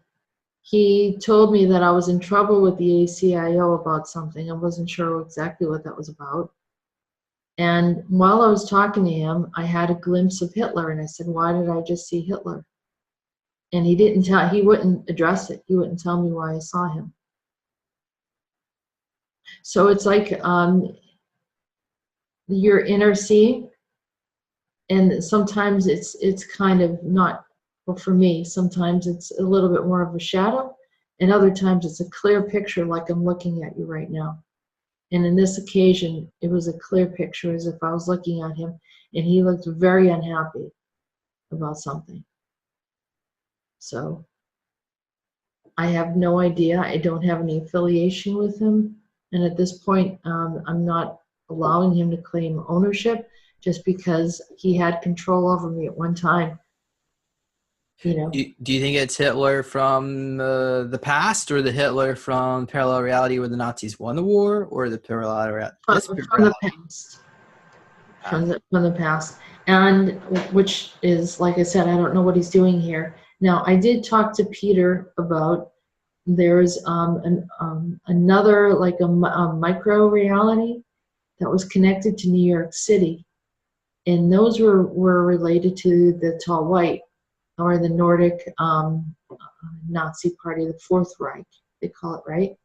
he told me that I was in trouble with the ACIO about something. I wasn't sure exactly what that was about. And while I was talking to him, I had a glimpse of Hitler, and I said, why did I just see Hitler? And he wouldn't address it. He wouldn't tell me why I saw him. So it's like your inner seeing, and sometimes it's kind of not, well, for me, sometimes it's a little bit more of a shadow, and other times it's a clear picture like I'm looking at you right now. And in this occasion, it was a clear picture as if I was looking at him, and he looked very unhappy about something. So I have no idea. I don't have any affiliation with him. And at this point, I'm not allowing him to claim ownership just because he had control over me at one time. Do you think it's Hitler from the past, or the Hitler from parallel reality where the Nazis won the war, or the parallel reality? From the past. From the past. And which is, like I said, I don't know what he's doing here. Now, I did talk to Peter about there's another, like a micro reality that was connected to New York City, and those were related to the tall white, or the Nordic Nazi party, the Fourth Reich, they call it, right?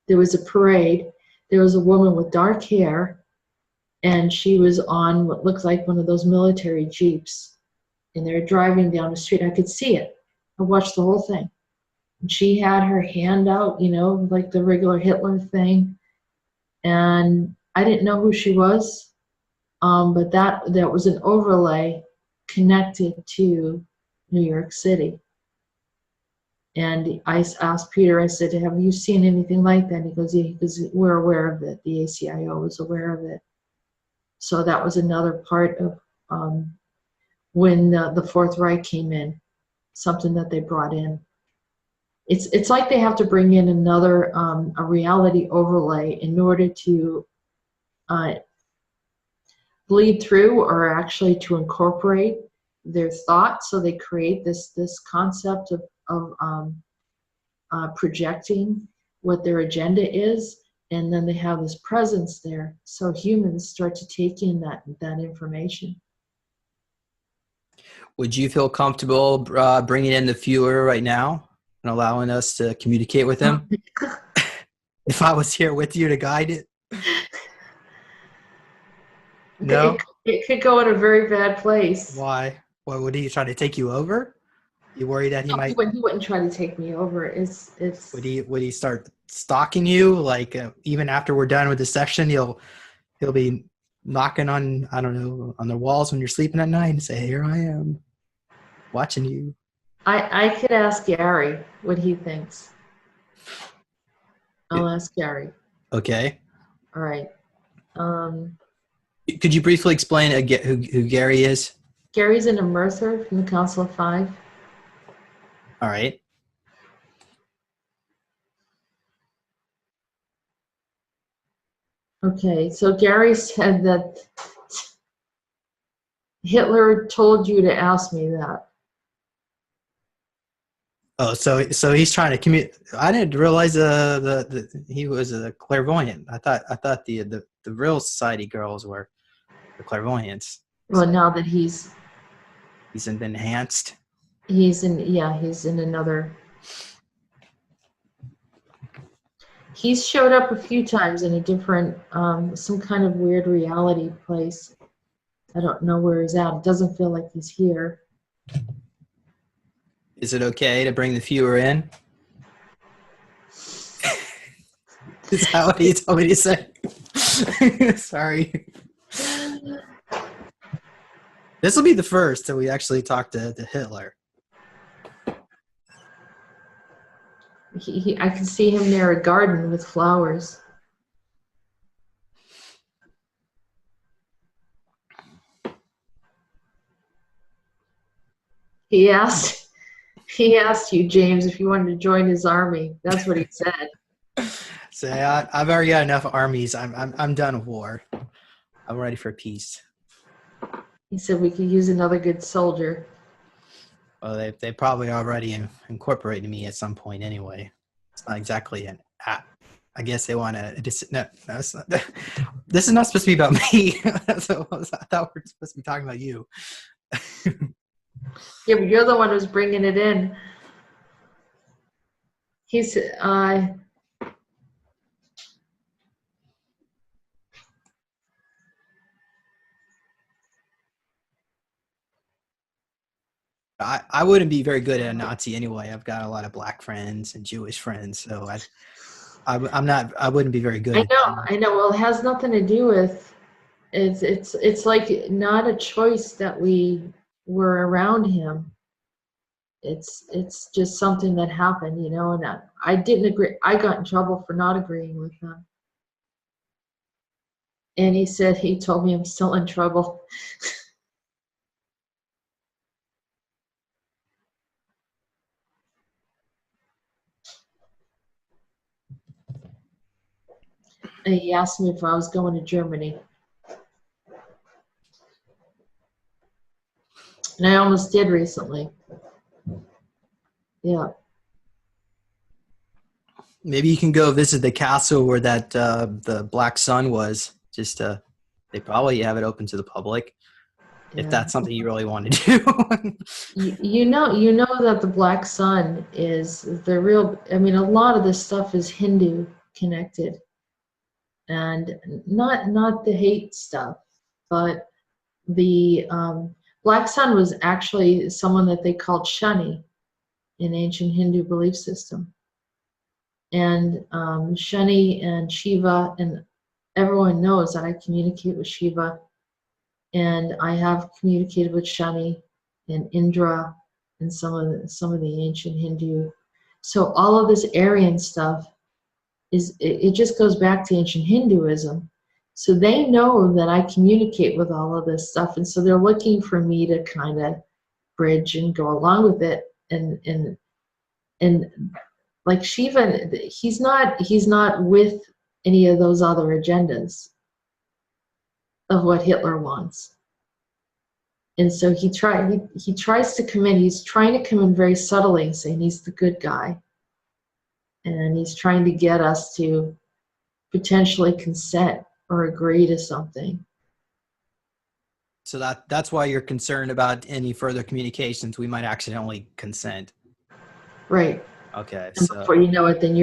There was a parade. There was a woman with dark hair, and she was on what looked like one of those military jeeps, and they were driving down the street. I could see it. I watched the whole thing. And she had her hand out, like the regular Hitler thing, and I didn't know who she was, but that was an overlay connected to New York City. And I asked Peter, I said, have you seen anything like that? He goes, yeah, because we're aware of it. The ACIO was aware of it. So that was another part of when the Fourth Reich came in, something that they brought in. It's like they have to bring in another a reality overlay in order to bleed through or actually to incorporate their thoughts. So they create this concept of projecting what their agenda is, and then they have this presence there. So humans start to take in that information. Would you feel comfortable bringing in the viewer right now and allowing us to communicate with him? If I was here with you to guide it? No? It could go in a very bad place. Why? What, would he try to take you over? You worry that he might? He wouldn't try to take me over. It's. Would he start stalking you? Like even after we're done with the session, he'll be knocking on, I don't know, on the walls when you're sleeping at night and say, "Here I am, watching you." I could ask Gary what he thinks. I'll ask Gary. Okay. All right. Could you briefly explain who Gary is? Gary's an immerser from the Council of Five. All right. Okay, so Gary said that Hitler told you to ask me that. Oh, so he's trying to communicate. I didn't realize he was a clairvoyant. I thought the real society girls were the clairvoyants. Well, so now that he's enhanced. He's in another. He's showed up a few times in a different, some kind of weird reality place. I don't know where he's at. It doesn't feel like he's here. Is it okay to bring the viewer in? Is that what he told me to say? Sorry. This will be the first that we actually talk to Hitler. I can see him near a garden with flowers. He asked you, James, if you wanted to join his army. That's what he said. Say, I've already got enough armies. I'm done with war. I'm ready for peace. He said we could use another good soldier. Well, they probably already incorporated me at some point anyway. It's not exactly an app. I guess they want to. No, it's not. This is not supposed to be about me. I thought we were supposed to be talking about you. Yeah, but you're the one who's bringing it in. He's I wouldn't be very good at a Nazi anyway. I've got a lot of black friends and Jewish friends, so I wouldn't be very good. I know. Well, it has nothing to do with. It's like not a choice that we were around him. It's just something that happened, you know. And I didn't agree. I got in trouble for not agreeing with him. And he told me I'm still in trouble. And he asked me if I was going to Germany. And I almost did recently. Yeah. Maybe you can go visit the castle where that the Black Sun was. Just they probably have it open to the public. Yeah. If that's something you really want to do. you know that the Black Sun is the real. I mean, a lot of this stuff is Hindu connected, and not the hate stuff, but the Black Sun was actually someone that they called Shani in ancient Hindu belief system. And Shani and Shiva, and everyone knows that I communicate with Shiva, and I have communicated with Shani and Indra and some of the ancient Hindu. So all of this Aryan stuff it just goes back to ancient Hinduism. So they know that I communicate with all of this stuff, and so they're looking for me to kind of bridge and go along with it, and like Shiva, he's not with any of those other agendas. of what Hitler wants. And so he tries to come in, he's trying to come in very subtly, saying he's the good guy. And he's trying to get us to potentially consent or agree to something. So that's why you're concerned about any further communications. We might accidentally consent. Right. Okay. And so before you know it, then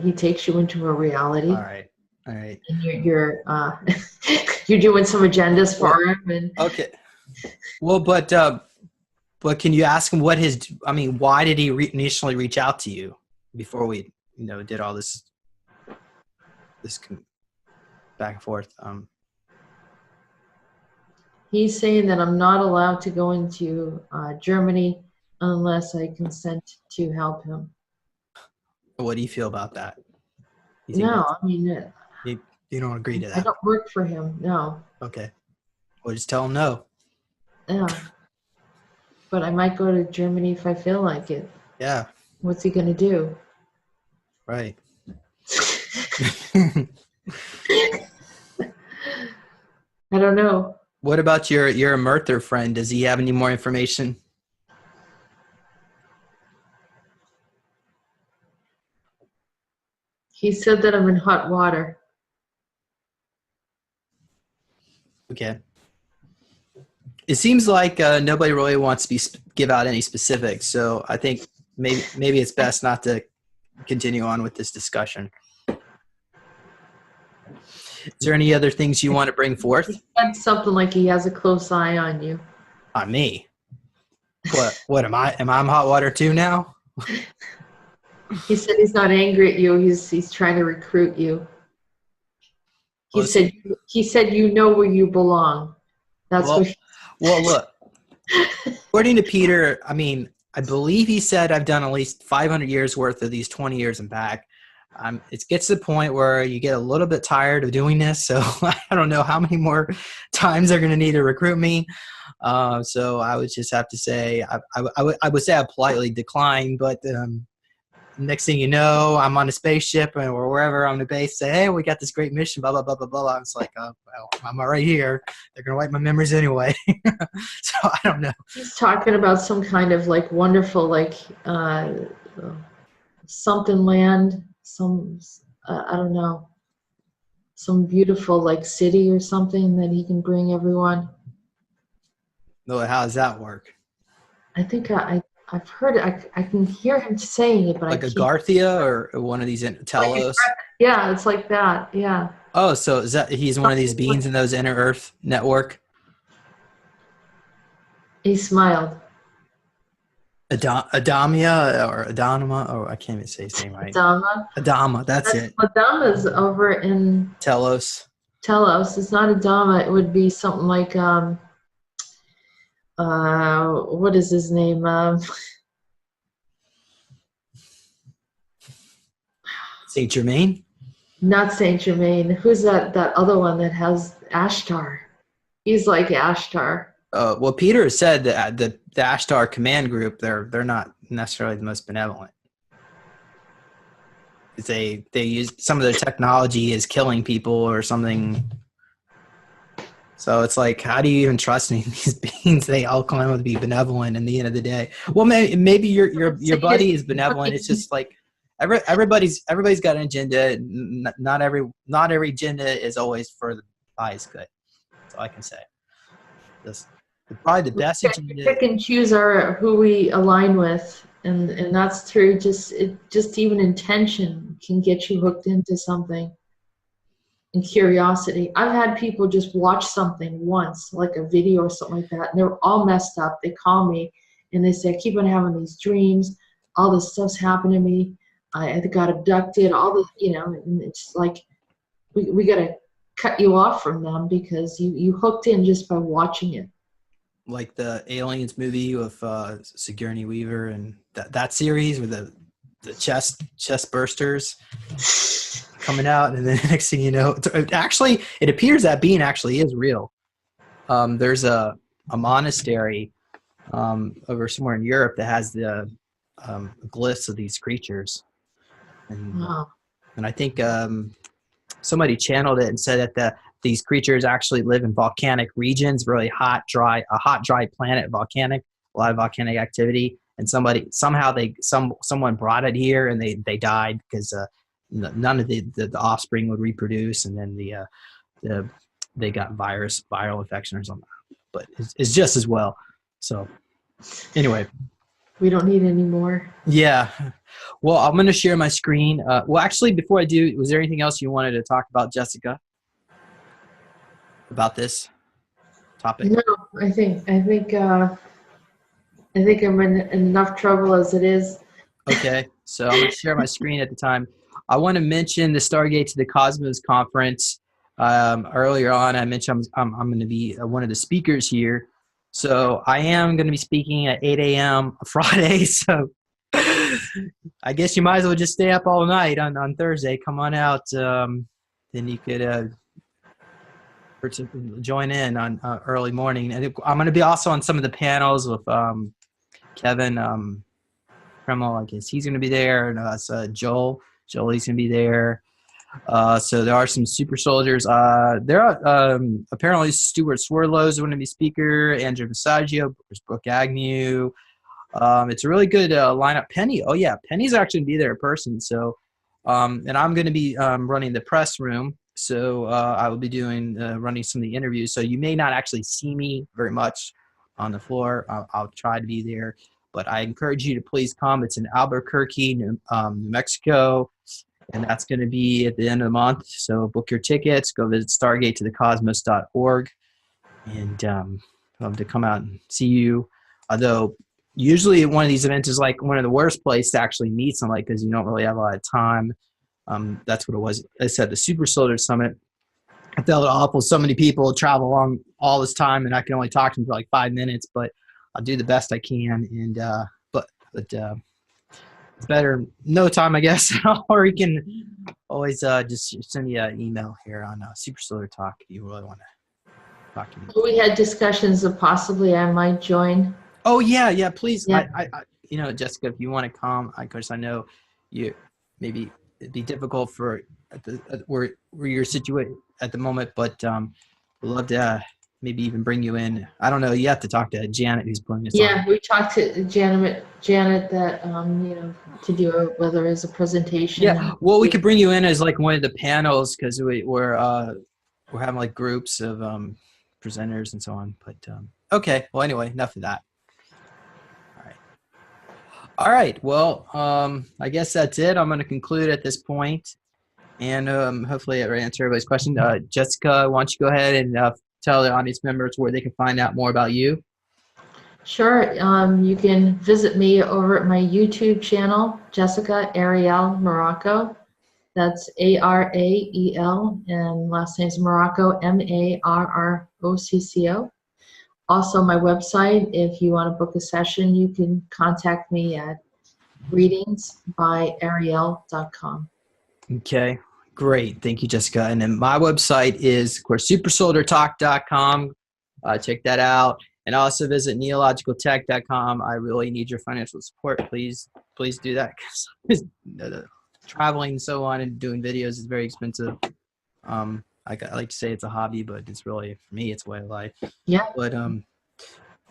he takes you into a reality. All right. And you're you're doing some agendas for him. And okay. Well, but can you ask him why did he initially reach out to you before we, did all this back and forth? He's saying that I'm not allowed to go into Germany unless I consent to help him. What do you feel about that? No, I mean, you don't agree to that? I don't work for him, no. Okay. Well, just tell him no. Yeah. But I might go to Germany if I feel like it. Yeah. What's he going to do? Right. I don't know. What about your Merther friend? Does he have any more information? He said that I'm in hot water. Okay. It seems like nobody really wants to give out any specifics, so I think maybe it's best not to continue on with this discussion. Is there any other things you want to bring forth? He said something like he has a close eye on you. On me? What am I? Am I in hot water too now? He said he's not angry at you. He's trying to recruit you. He said you know where you belong. That's what. Well, look. According to Peter, I believe he said I've done at least 500 years worth of these 20 years and back. It gets to the point where you get a little bit tired of doing this. So I don't know how many more times they're going to need to recruit me. So I would just have to say, I would say I politely decline, but next thing you know, I'm on a spaceship or wherever on the base, say, hey, we got this great mission, blah, blah, blah, blah, blah. It's like, well, I'm right here. They're going to wipe my memories anyway. So I don't know. He's talking about some kind of like wonderful, like something land, I don't know, some beautiful like city or something that he can bring everyone. No, how does that work? I think I've heard it. I can hear him saying it, but like I can't. a Garthia or one of these Telos? Yeah, it's like that. Yeah. Oh, so is that he's one of these beings in those inner Earth network? He smiled. Adamia or Adama, or I can't even say his name right. Adama, that's it. Adama's over in Telos. It's not Adama. It would be something like what is his name? Saint Germain? Not Saint Germain. Who's that other one that has Ashtar? He's like Ashtar. Well, Peter said that the Ashtar command group, they're not necessarily the most benevolent. They use some of their technology is killing people or something. So it's like, how do you even trust any of these beings? They all claim to be benevolent in the end of the day. Well, maybe your buddy is benevolent. It's just like everybody's got an agenda. Not every agenda is always for the highest good. That's all I can say. Probably the best agenda. Pick and choose who we align with, and that's true. Just even intention can get you hooked into something. And curiosity. I've had people just watch something once, like a video or something like that, and they're all messed up. They call me and they say, I keep on having these dreams. All this stuff's happened to me. I got abducted. All the, and it's like we got to cut you off from them because you hooked in just by watching it. Like the Aliens movie with Sigourney Weaver and that series with the chest bursters coming out, and then next thing you know, actually it appears that being actually is real. There's a monastery over somewhere in Europe that has the glyphs of these creatures, and Wow. and I think somebody channeled it and said that these creatures actually live in volcanic regions, really hot, dry, a hot, dry planet, volcanic, a lot of volcanic activity. And someone brought it here, and they died because none of the offspring would reproduce, and then they got viral infection or something. But it's just as well. So anyway, we don't need any more. Yeah. Well, I'm going to share my screen. Well, actually, before I do, was there anything else you wanted to talk about, Jessica, about this topic? No, I think I'm in enough trouble as it is. Okay, so I'm going to share my screen at the time. I want to mention the Stargate to the Cosmos conference. Earlier on, I mentioned I'm going to be one of the speakers here. So I am going to be speaking at 8 a.m. Friday. So I guess you might as well just stay up all night on Thursday. Come on out. Then you could join in on early morning. And I'm going to be also on some of the panels with Kevin Kreml. I guess he's going to be there. And Joel. He's going to be there. So there are some super soldiers. There are apparently Stuart Swirlow is going to be speaker. Andrew Visaggio, Brooke Agnew. It's a really good lineup. Penny, oh yeah, Penny's actually going to be there in person. So, and I'm going to be running the press room. So I will be running some of the interviews. So you may not actually see me very much on the floor. I'll try to be there. But I encourage you to please come. It's in Albuquerque, New Mexico. And that's going to be at the end of the month. So book your tickets. Go visit stargatetothecosmos.org. And love to come out and see you. Although usually one of these events is like one of the worst places to actually meet somebody because you don't really have a lot of time. That's what it was. I said the Super Soldier Summit. I felt awful. So many people travel along all this time, and I can only talk to them for like 5 minutes. But I'll do the best I can. And but it's better no time, I guess. Or you can always just send me an email here on Super Soldier Talk if you really want to talk to me. We had discussions of possibly I might join. Oh yeah, please. Yeah. I Jessica, if you want to come, of course I know you maybe it'd be difficult for where you're situated at the moment, but we'd love to maybe even bring you in. I don't know. You have to talk to Janet, who's putting this on. Yeah, we talked to Janet that to do whether it's a presentation. Yeah, well, we could bring you in as like one of the panels because we're having like groups of presenters and so on. But okay, well, anyway, enough of that. All right. Well, I guess that's it. I'm going to conclude at this point, and hopefully I answer everybody's question. Jessica, why don't you go ahead and tell the audience members where they can find out more about you? Sure. You can visit me over at my YouTube channel, Jessica Ariel Marrocco. That's Arael, and last name's Marrocco, Marrocco. Also, my website, if you want to book a session, you can contact me at readingsbyariel.com. Okay, great. Thank you, Jessica. And then my website is, of course, supersoldiertalk.com. Check that out. And also visit neologicaltech.com. I really need your financial support. Please do that because traveling and so on and doing videos is very expensive. I like to say it's a hobby, but it's really, for me, it's a way of life. Yeah. But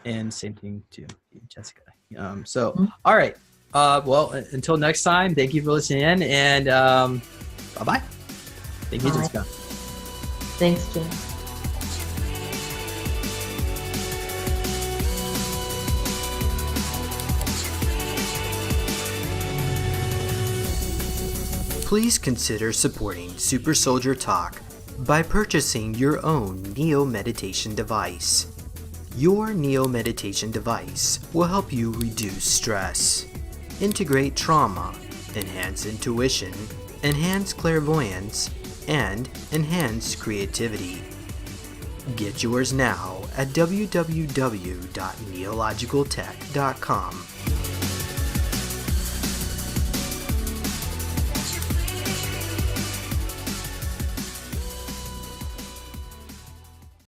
and same thing to Jessica. All right. Well, until next time, thank you for listening in, and bye-bye. Thank you, Jessica. Thanks, Jim. Please consider supporting Super Soldier Talk by purchasing your own Neo Meditation device. Your Neo Meditation device will help you reduce stress, integrate trauma, enhance intuition, enhance clairvoyance, and enhance creativity. Get yours now at www.neologicaltech.com.